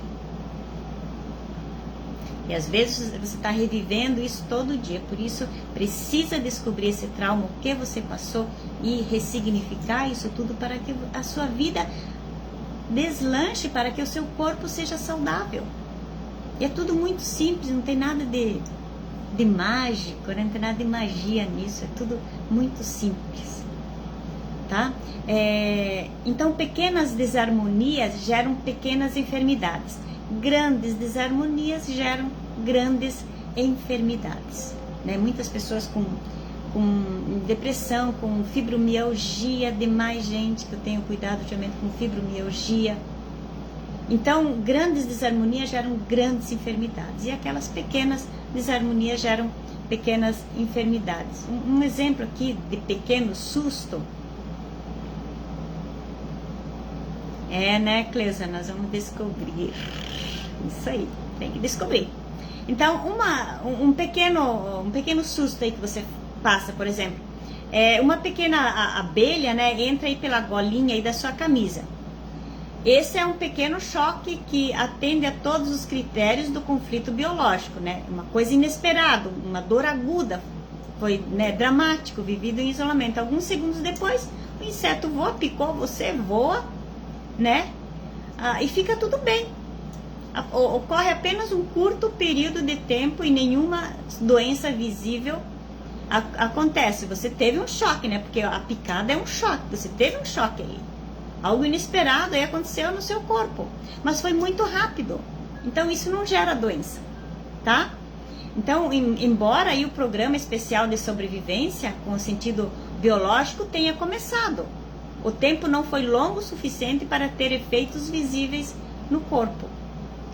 E às vezes você está revivendo isso todo dia. Por isso, precisa descobrir esse trauma, o que você passou, e ressignificar isso tudo para que a sua vida deslanche, para que o seu corpo seja saudável. E é tudo muito simples, não tem nada de mágico, não tem nada de magia nisso, é tudo muito simples, tá? Então, pequenas desarmonias geram pequenas enfermidades, grandes desarmonias geram grandes enfermidades, né? Muitas pessoas com depressão, com fibromialgia, demais gente que eu tenho cuidado ultimamente com fibromialgia. Então, grandes desarmonias geram grandes enfermidades, e aquelas pequenas desarmonias geram pequenas enfermidades. Um exemplo aqui de pequeno susto né, Cleusa? Nós vamos descobrir. Isso aí, tem que descobrir. Então, um pequeno susto aí que você passa, por exemplo, uma pequena abelha, né, entra aí pela golinha aí da sua camisa. Esse é um pequeno choque que atende a todos os critérios do conflito biológico, né? Uma coisa inesperada, uma dor aguda, foi, né, dramático, vivido em isolamento. Alguns segundos depois, o inseto voa, picou, você voa, né? E fica tudo bem. Ocorre apenas um curto período de tempo e nenhuma doença visível acontece. Você teve um choque, né? Porque a picada é um choque, você teve um choque aí. Algo inesperado aí aconteceu no seu corpo, mas foi muito rápido. Então isso não gera doença, tá? Então, embora aí o programa especial de sobrevivência com o sentido biológico tenha começado, o tempo não foi longo o suficiente para ter efeitos visíveis no corpo.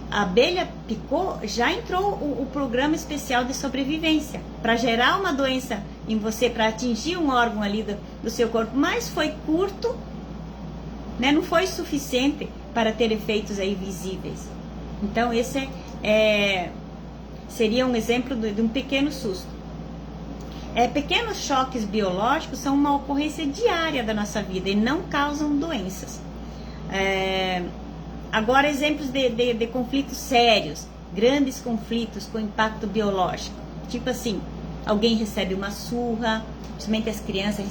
A abelha picou, já entrou o programa especial de sobrevivência para gerar uma doença em você, para atingir um órgão ali do seu corpo, mas foi curto, né? Não foi suficiente para ter efeitos aí visíveis. Então esse seria um exemplo de um pequeno susto. Pequenos choques biológicos são uma ocorrência diária da nossa vida e não causam doenças. Agora, exemplos de conflitos sérios, grandes conflitos com impacto biológico. Tipo assim, alguém recebe uma surra, principalmente as crianças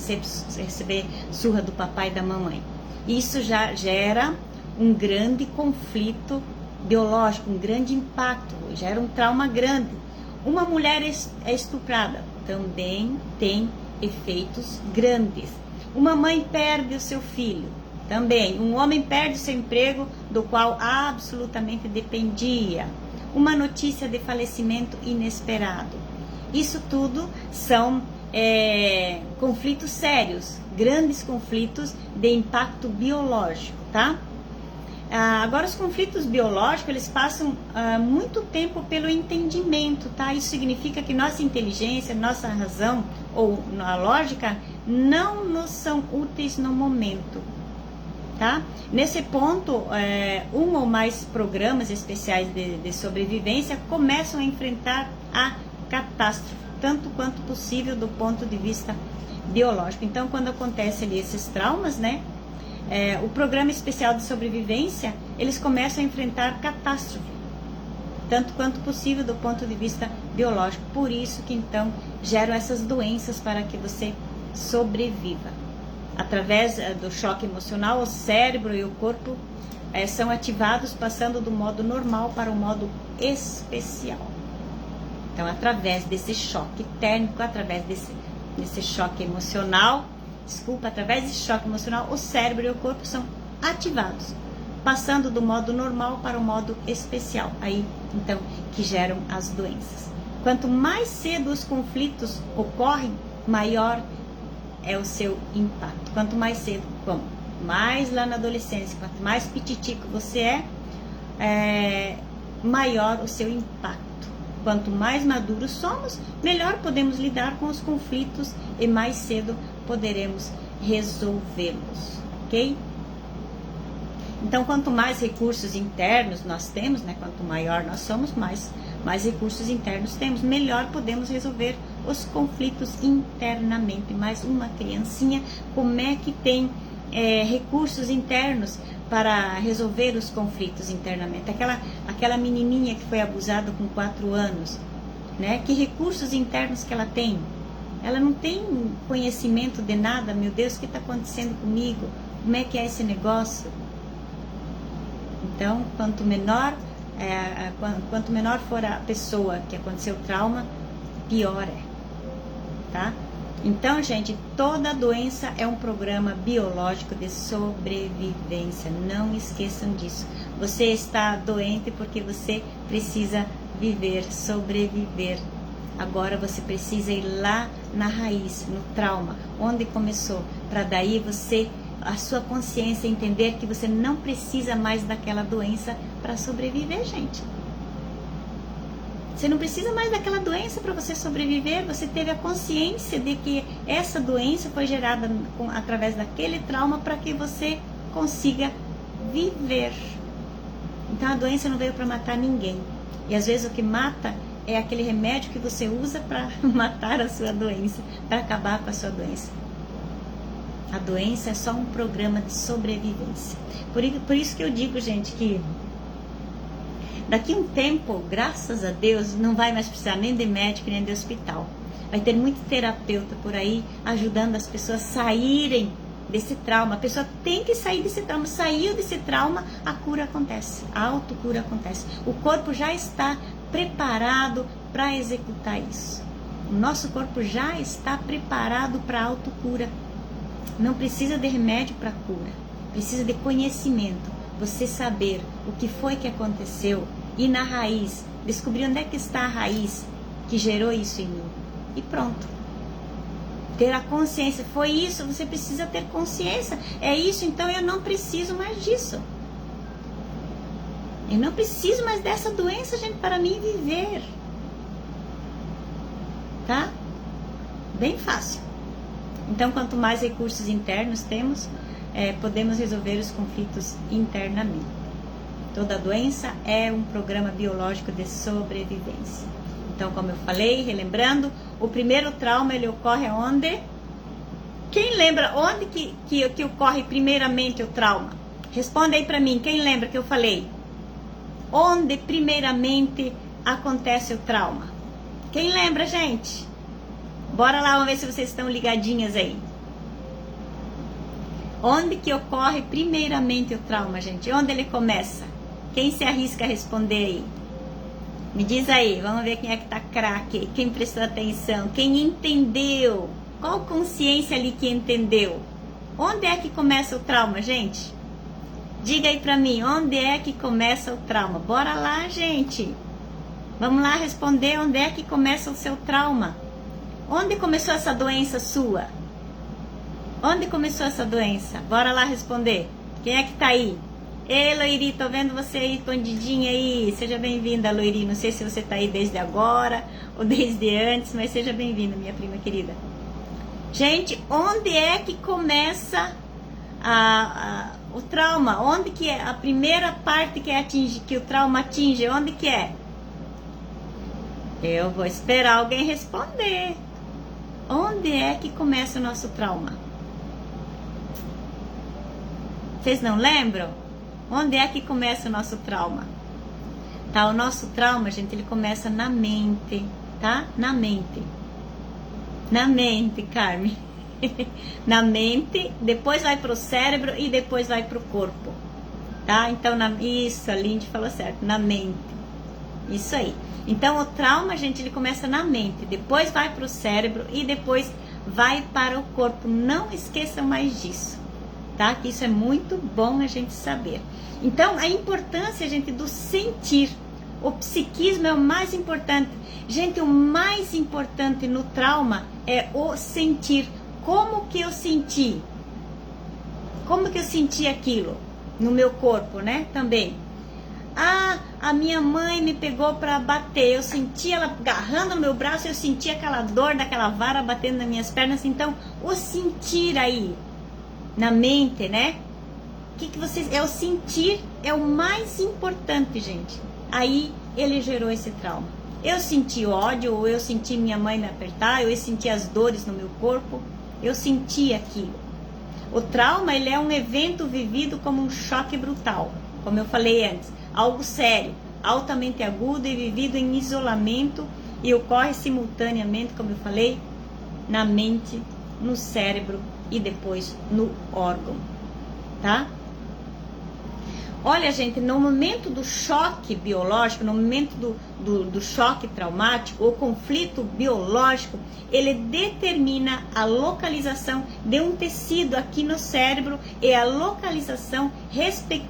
recebem surra do papai e da mamãe. Isso já gera um grande conflito biológico, um grande impacto, gera um trauma grande. Uma mulher é estuprada, também tem efeitos grandes. Uma mãe perde o seu filho, também. Um homem perde o seu emprego, do qual absolutamente dependia. Uma notícia de falecimento inesperado. Isso tudo são conflitos sérios, grandes conflitos de impacto biológico, tá? Agora, os conflitos biológicos, eles passam muito tempo pelo entendimento, tá? Isso significa que nossa inteligência, nossa razão ou a lógica não nos são úteis no momento, tá? Nesse ponto, um ou mais programas especiais de sobrevivência começam a enfrentar a catástrofe, tanto quanto possível do ponto de vista biológico. Então, quando acontecem ali esses traumas, né? O programa especial de sobrevivência, eles começam a enfrentar catástrofe, tanto quanto possível do ponto de vista biológico. Por isso que então geram essas doenças para que você sobreviva. Através do choque emocional, o cérebro e o corpo são ativados, passando do modo normal para o modo especial. Então, através desse choque térmico, através desse nesse choque emocional, através desse choque emocional, o cérebro e o corpo são ativados, passando do modo normal para o modo especial, aí então que geram as doenças. Quanto mais cedo os conflitos ocorrem, maior é o seu impacto. Quanto mais cedo, como? Mais lá na adolescência, quanto mais pititico você maior o seu impacto. Quanto mais maduros somos, melhor podemos lidar com os conflitos e mais cedo poderemos resolvê-los, ok? Então, quanto mais recursos internos nós temos, né, quanto maior nós somos, mais recursos internos temos, melhor podemos resolver os conflitos internamente. Mais uma criancinha, como é que tem recursos internos para resolver os conflitos internamente? Aquela menininha que foi abusada com 4 anos, né? Que recursos internos que ela tem? Ela não tem conhecimento de nada. Meu Deus, o que está acontecendo comigo? Como é que é esse negócio? Então, quanto menor for a pessoa que aconteceu o trauma, pior é, tá? Então, gente, toda doença é um programa biológico de sobrevivência. Não esqueçam disso. Você está doente porque você precisa viver, sobreviver. Agora você precisa ir lá na raiz, no trauma, onde começou, para daí a sua consciência entender que você não precisa mais daquela doença para sobreviver, gente. Você não precisa mais daquela doença para você sobreviver. Você teve a consciência de que essa doença foi gerada através daquele trauma para que você consiga viver. Então a doença não veio para matar ninguém. E às vezes o que mata é aquele remédio que você usa para matar a sua doença, para acabar com a sua doença. A doença é só um programa de sobrevivência. Por isso que eu digo, gente, que daqui a um tempo, graças a Deus, não vai mais precisar nem de médico, nem de hospital. Vai ter muito terapeuta por aí ajudando as pessoas a saírem desse trauma. A pessoa tem que sair desse trauma. Saiu desse trauma, a cura acontece. A autocura acontece. O corpo já está preparado para executar isso. O nosso corpo já está preparado para a autocura. Não precisa de remédio para cura. Precisa de conhecimento. Você saber o que foi que aconteceu, ir na raiz, descobrir onde é que está a raiz que gerou isso em mim. E pronto. Ter a consciência. Foi isso, você precisa ter consciência. É isso, então eu não preciso mais disso. Eu não preciso mais dessa doença, gente, para mim viver. Tá? Bem fácil. Então, quanto mais recursos internos temos, podemos resolver os conflitos internamente. Toda doença é um programa biológico de sobrevivência. Então, como eu falei, relembrando, o primeiro trauma, ele ocorre onde? Quem lembra onde que ocorre primeiramente o trauma? Responda aí pra mim, quem lembra que eu falei? Onde primeiramente acontece o trauma? Quem lembra, gente? Bora lá, vamos ver se vocês estão ligadinhas aí. Onde que ocorre primeiramente o trauma, gente? Onde ele começa? Quem se arrisca a responder aí? Me diz aí, vamos ver quem é que tá craque, quem prestou atenção, quem entendeu. Qual consciência ali que entendeu? Onde é que começa o trauma, gente? Diga aí pra mim, onde é que começa o trauma? Bora lá, gente. Vamos lá responder onde é que começa o seu trauma. Onde começou essa doença sua? Onde começou essa doença? Bora lá responder. Quem é que tá aí? Ei, Loiri, tô vendo você aí, escondidinha aí. Seja bem-vinda, Loiri. Não sei se você tá aí desde agora ou desde antes, mas seja bem-vinda, minha prima querida. Gente, onde é que começa o trauma? Onde que é a primeira parte que o trauma atinge? Onde que é? Eu vou esperar alguém responder. Onde é que começa o nosso trauma? Vocês não lembram? Onde é que começa o nosso trauma? Tá, o nosso trauma, gente, ele começa na mente, tá? Na mente. Na mente, Carmen. Na mente, depois vai pro cérebro e depois vai pro corpo. Tá? Então, isso, a Lindy falou certo, na mente. Isso aí. Então, o trauma, gente, ele começa na mente, depois vai pro cérebro e depois vai para o corpo. Não esqueçam mais disso, tá? Que isso é muito bom a gente saber. Então, a importância, gente, do sentir. O psiquismo é o mais importante. Gente, o mais importante no trauma é o sentir. Como que eu senti? Como que eu senti aquilo no meu corpo, né? Também. Ah, a minha mãe me pegou para bater. Eu senti ela agarrando no meu braço, eu senti aquela dor daquela vara batendo nas minhas pernas. Então, o sentir aí na mente, né? O que vocês... É o sentir, é o mais importante, gente. Aí ele gerou esse trauma. Eu senti ódio, ou eu senti minha mãe me apertar, eu senti as dores no meu corpo, eu senti aquilo. O trauma, ele é um evento vivido como um choque brutal, como eu falei antes, algo sério, altamente agudo e vivido em isolamento e ocorre simultaneamente, como eu falei, na mente, no cérebro e depois no órgão, tá? Olha, gente, no momento do choque biológico, no momento do choque traumático, o conflito biológico, ele determina a localização de um tecido aqui no cérebro e a localização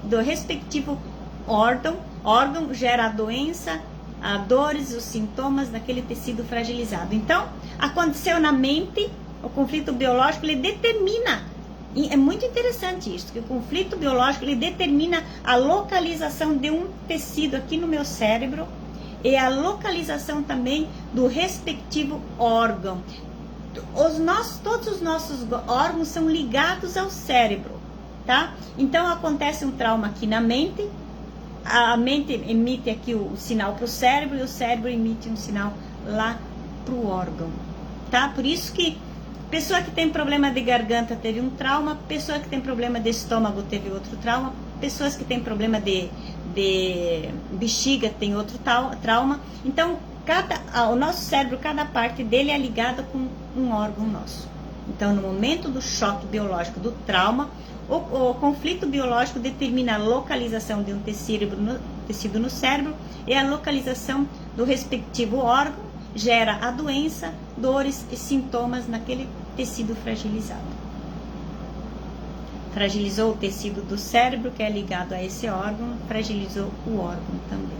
do respectivo órgão gera a doença, a dores, os sintomas daquele tecido fragilizado. Então, aconteceu na mente, o conflito biológico, ele determina. E é muito interessante isso, que o conflito biológico ele determina a localização de um tecido aqui no meu cérebro e a localização também do respectivo órgão. Todos os nossos órgãos são ligados ao cérebro, tá? Então acontece um trauma aqui na mente, a mente emite aqui o sinal para o cérebro e o cérebro emite um sinal lá para o órgão, tá? Por isso que pessoa que tem problema de garganta teve um trauma, pessoa que tem problema de estômago teve outro trauma, pessoas que têm problema de bexiga tem outro trauma. Então, o nosso cérebro, cada parte dele é ligada com um órgão nosso. Então, no momento do choque biológico, do trauma, o conflito biológico determina a localização de um tecido no cérebro e a localização do respectivo órgão, gera a doença, dores e sintomas naquele tecido fragilizado. Fragilizou o tecido do cérebro, que é ligado a esse órgão, fragilizou o órgão também.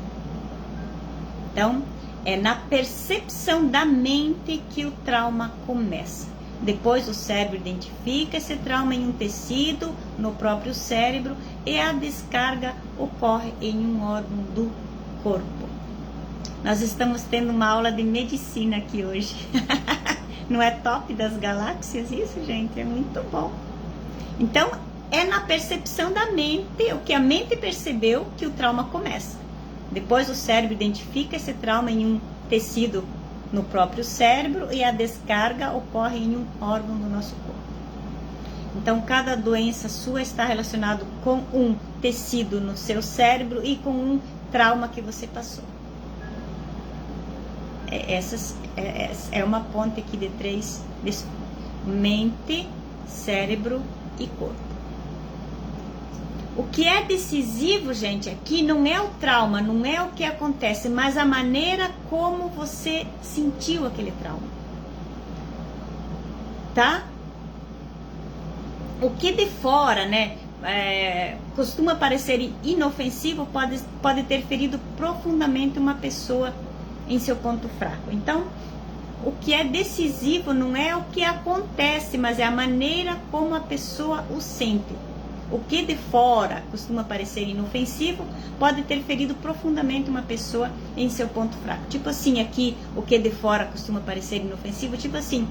Então, é na percepção da mente que o trauma começa. Depois o cérebro identifica esse trauma em um tecido, no próprio cérebro, e a descarga ocorre em um órgão do corpo. Nós estamos tendo uma aula de medicina aqui hoje. Não é top das galáxias isso, gente? É muito bom. Então, é na percepção da mente, o que a mente percebeu, que o trauma começa. Depois o cérebro identifica esse trauma em um tecido no próprio cérebro e a descarga ocorre em um órgão do nosso corpo. Então, cada doença sua está relacionada com um tecido no seu cérebro e com um trauma que você passou. É uma ponte aqui de 3, mente, cérebro e corpo. O que é decisivo, gente, aqui não é o trauma, não é o que acontece, mas a maneira como você sentiu aquele trauma. Tá? O que de fora, né, costuma parecer inofensivo, pode ter ferido profundamente uma pessoa em seu ponto fraco. Então, o que é decisivo não é o que acontece, mas é a maneira como a pessoa o sente. O que de fora costuma parecer inofensivo pode ter ferido profundamente uma pessoa em seu ponto fraco. Tipo assim, aqui, o que de fora costuma parecer inofensivo, tipo assim,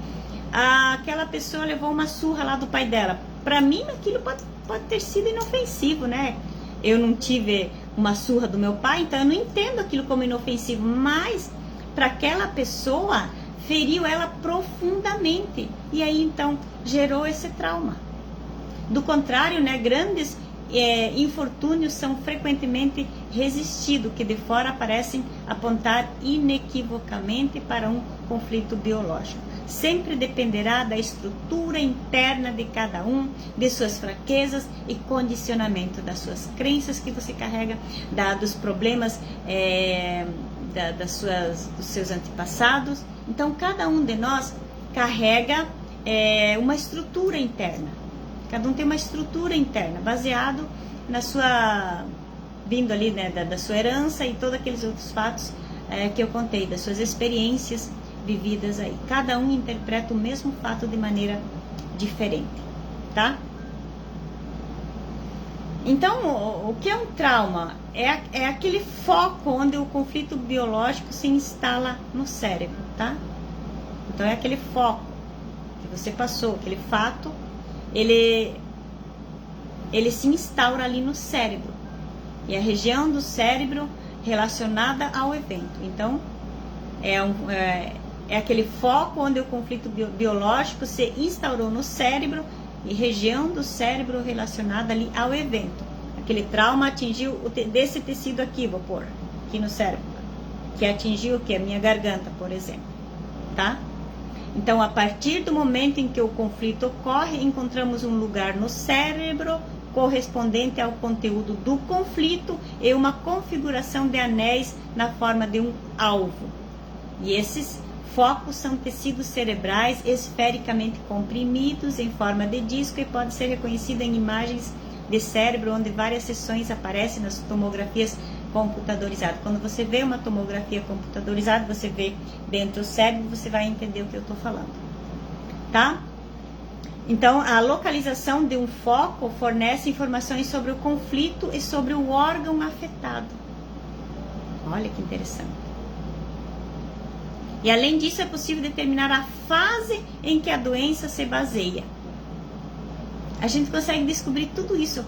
aquela pessoa levou uma surra lá do pai dela. Para mim, aquilo pode ter sido inofensivo, né? Eu não tive uma surra do meu pai, então eu não entendo aquilo como inofensivo, mas para aquela pessoa feriu ela profundamente e aí então gerou esse trauma. Do contrário, né, grandes infortúnios são frequentemente resistidos, que de fora parecem apontar inequivocamente para um conflito biológico. Sempre dependerá da estrutura interna de cada um, de suas fraquezas e condicionamento, das suas crenças que você carrega, dos problemas dos seus antepassados. Então, cada um de nós carrega uma estrutura interna. Cada um tem uma estrutura interna, baseado na sua... vindo ali, né, da sua herança e todos aqueles outros fatos que eu contei, das suas experiências vividas aí. Cada um interpreta o mesmo fato de maneira diferente, tá? Então, o que é um trauma? É aquele foco onde o conflito biológico se instala no cérebro, tá? Então, é aquele foco que você passou, aquele fato, ele se instaura ali no cérebro. E a região do cérebro relacionada ao evento. Então, é aquele foco onde o conflito biológico se instaurou no cérebro e região do cérebro relacionada ali ao evento. Aquele trauma atingiu desse tecido aqui, vou pôr aqui no cérebro, que atingiu o que? A minha garganta, por exemplo, tá? Então, a partir do momento em que o conflito ocorre, encontramos um lugar no cérebro correspondente ao conteúdo do conflito e uma configuração de anéis na forma de um alvo. E esses focos são tecidos cerebrais esfericamente comprimidos em forma de disco e pode ser reconhecido em imagens de cérebro onde várias seções aparecem nas tomografias computadorizadas. Quando você vê uma tomografia computadorizada, você vê dentro do cérebro, você vai entender o que eu estou falando, tá? Então, a localização de um foco fornece informações sobre o conflito e sobre o órgão afetado. Olha que interessante. E além disso, é possível determinar a fase em que a doença se baseia. A gente consegue descobrir tudo isso.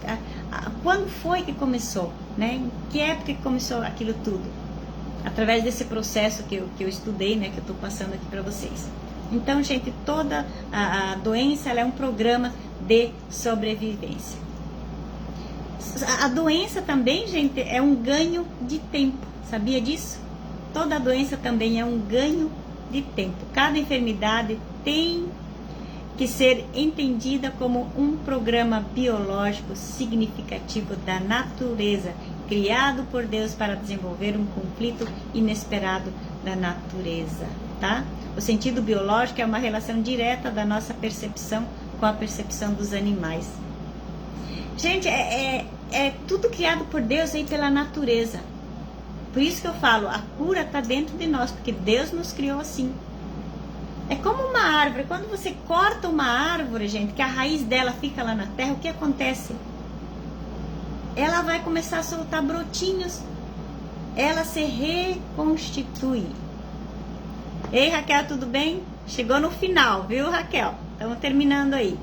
Quando foi que começou, né? Em que época que começou aquilo tudo? Através desse processo que eu estudei, né? Que eu estou passando aqui para vocês. Então, gente, toda a doença ela é um programa de sobrevivência. A doença também, gente, é um ganho de tempo. Sabia disso? Toda doença também é um ganho de tempo. Cada enfermidade tem que ser entendida como um programa biológico significativo da natureza, criado por Deus para desenvolver um conflito inesperado da natureza, tá? O sentido biológico é uma relação direta da nossa percepção com a percepção dos animais. Gente, é tudo criado por Deus aí pela natureza. Por isso que eu falo, a cura está dentro de nós, porque Deus nos criou assim. É como uma árvore. Quando você corta uma árvore, gente, que a raiz dela fica lá na terra, o que acontece? Ela vai começar a soltar brotinhos. Ela se reconstitui. Ei, Raquel, tudo bem? Chegou no final, viu, Raquel? Estamos terminando aí.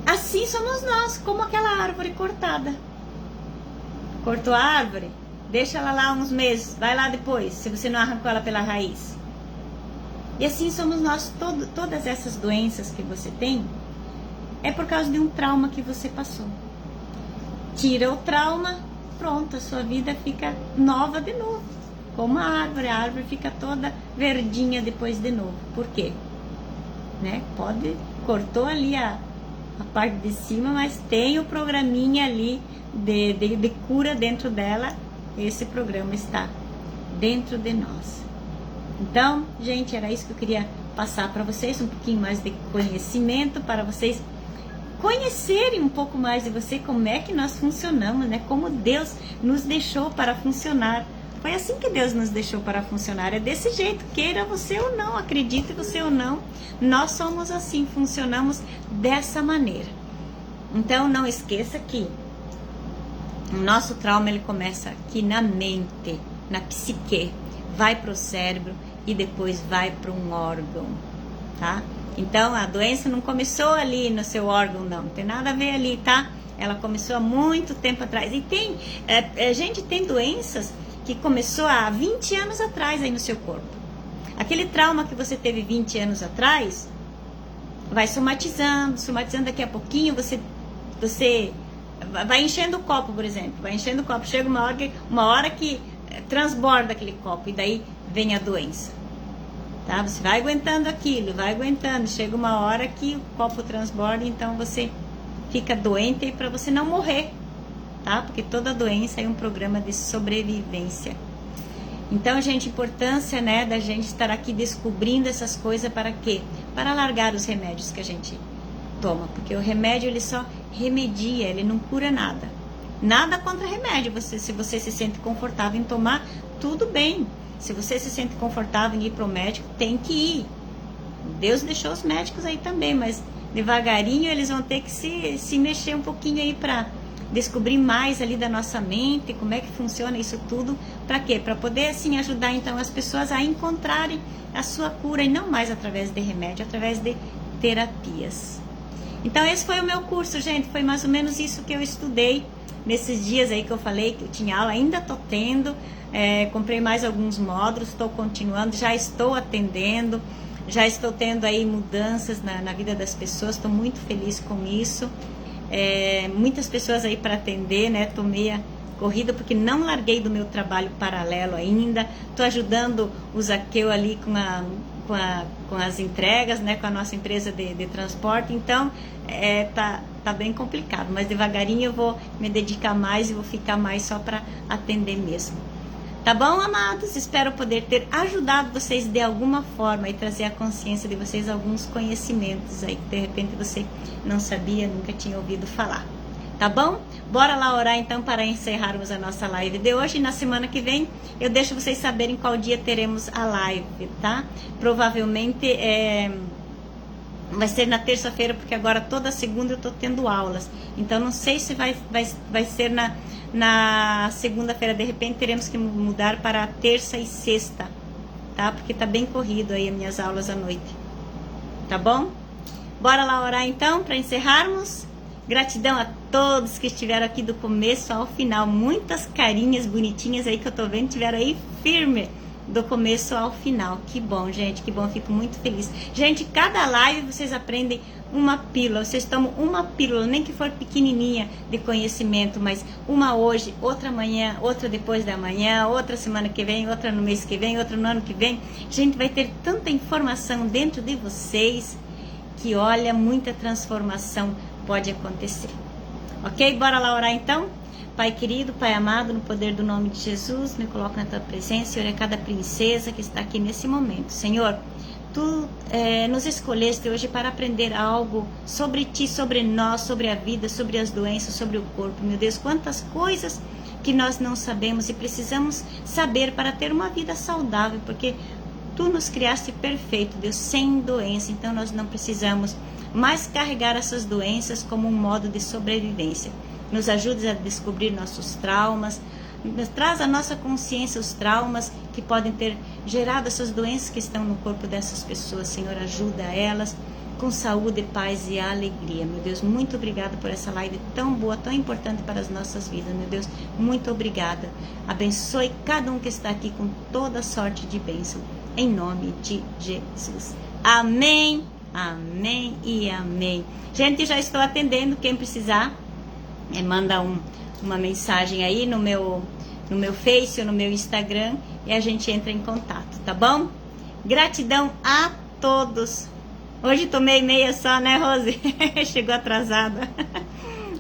Assim somos nós, como aquela árvore cortada. Cortou a árvore? Deixa ela lá uns meses, vai lá depois, se você não arrancou ela pela raiz. E assim somos nós, todas essas doenças que você tem, é por causa de um trauma que você passou. Tira o trauma, pronto, a sua vida fica nova de novo. Como a árvore fica toda verdinha depois de novo. Por quê? Né? Cortou ali a parte de cima, mas tem o programinha ali de cura dentro dela. Esse programa está dentro de nós. Então, gente, era isso que eu queria passar para vocês, um pouquinho mais de conhecimento, para vocês conhecerem um pouco mais de você, como é que nós funcionamos, né? Como Deus nos deixou para funcionar. Foi assim que Deus nos deixou para funcionar, é desse jeito, queira você ou não, acredite você ou não, nós somos assim, funcionamos dessa maneira. Então, não esqueça que o nosso trauma ele começa aqui na mente, na psique, vai para o cérebro e depois vai para um órgão, tá? Então a doença não começou ali no seu órgão, não tem nada a ver ali, tá? Ela começou há muito tempo atrás. E gente, tem doenças que começou há 20 anos atrás aí no seu corpo. Aquele trauma que você teve 20 anos atrás vai somatizando, daqui a pouquinho você vai enchendo o copo, por exemplo, chega uma hora que transborda aquele copo e daí vem a doença, tá? Você vai aguentando aquilo, chega uma hora que o copo transborda, então você fica doente para você não morrer, tá? Porque toda doença é um programa de sobrevivência. Então, gente, importância, né, da gente estar aqui descobrindo essas coisas para quê? para largar os remédios que a gente toma, porque o remédio ele só remedia, ele não cura nada. Nada contra remédio, se você se sente confortável em tomar, tudo bem. Se você se sente confortável em ir para o médico, tem que ir. Deus deixou os médicos aí também, mas devagarinho eles vão ter que se mexer um pouquinho aí para descobrir mais ali da nossa mente, como é que funciona isso tudo, para quê? Para poder assim ajudar então as pessoas a encontrarem a sua cura, e não mais através de remédio, através de terapias. Então esse foi o meu curso, gente, foi mais ou menos isso que eu estudei nesses dias aí que eu falei que eu tinha aula, ainda tô tendo, comprei mais alguns módulos, estou continuando, já estou atendendo, já estou tendo aí mudanças na vida das pessoas, estou muito feliz com isso. Muitas pessoas aí para atender, né? Tô meia corrida porque não larguei do meu trabalho paralelo ainda. Tô ajudando o Zaqueu ali com as entregas, né? Com a nossa empresa de transporte. Então, tá bem complicado, mas devagarinho eu vou me dedicar mais e vou ficar mais só para atender mesmo. Tá bom, amados? Espero poder ter ajudado vocês de alguma forma e trazer à consciência de vocês alguns conhecimentos aí que de repente você não sabia, nunca tinha ouvido falar. Tá bom? Bora lá orar então para encerrarmos a nossa live de hoje. E na semana que vem eu deixo vocês saberem qual dia teremos a live, tá? Provavelmente vai ser na terça-feira, porque agora toda segunda eu tô tendo aulas. Então não sei se vai ser na segunda-feira, de repente teremos que mudar para terça e sexta, tá? Porque tá bem corrido aí as minhas aulas à noite, tá bom? Bora lá orar então para encerrarmos. Gratidão a todos que estiveram aqui do começo ao final, muitas carinhas bonitinhas aí que eu tô vendo, tiveram aí firme do começo ao final. Que bom, gente, que bom, fico muito feliz. Gente, cada live vocês aprendem uma pílula, vocês tomam uma pílula, nem que for pequenininha, de conhecimento, mas uma hoje, outra amanhã, outra depois da manhã, outra semana que vem, outra no mês que vem, outra no ano que vem. Gente, vai ter tanta informação dentro de vocês que, olha, muita transformação pode acontecer. Ok? Bora lá orar então? Pai querido, Pai amado, no poder do nome de Jesus, me coloco na Tua presença, Senhor, é cada princesa que está aqui nesse momento. Senhor, Tu nos escolheste hoje para aprender algo sobre Ti, sobre nós, sobre a vida, sobre as doenças, sobre o corpo. Meu Deus, quantas coisas que nós não sabemos e precisamos saber para ter uma vida saudável, porque Tu nos criaste perfeito, Deus, sem doença. Então nós não precisamos mais carregar essas doenças como um modo de sobrevivência. Nos ajude a descobrir nossos traumas, traz à nossa consciência os traumas que podem ter gerado essas doenças que estão no corpo dessas pessoas. Senhor, ajuda elas com saúde, paz e alegria. Meu Deus, muito obrigada por essa live tão boa, tão importante para as nossas vidas. Meu Deus, muito obrigada. Abençoe cada um que está aqui com toda sorte de bênção. Em nome de Jesus. Amém, amém e amém. Gente, já estou atendendo. Quem precisar, manda uma mensagem aí no meu Face ou no meu Instagram e a gente entra em contato, tá bom? Gratidão a todos. Hoje tomei meia só, né, Rose? Chegou atrasada.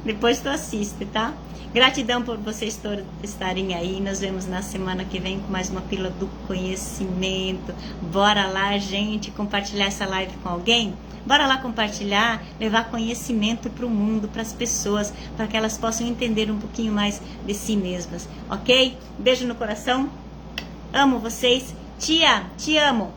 Depois tu assiste, tá? Gratidão por vocês todos estarem aí. Nos vemos na semana que vem com mais uma pílula do conhecimento. Bora lá, gente, compartilhar essa live com alguém? Bora lá compartilhar, levar conhecimento para o mundo, para as pessoas, para que elas possam entender um pouquinho mais de si mesmas, ok? Beijo no coração, amo vocês, tia, te amo,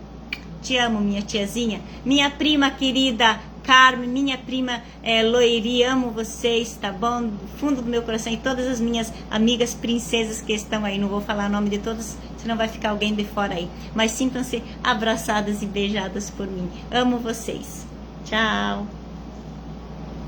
minha tiazinha, minha prima querida Carmen, minha prima Loiri, amo vocês, tá bom? Do fundo do meu coração, e todas as minhas amigas princesas que estão aí, não vou falar o nome de todas, senão vai ficar alguém de fora aí, mas sintam-se abraçadas e beijadas por mim, amo vocês. Tchau!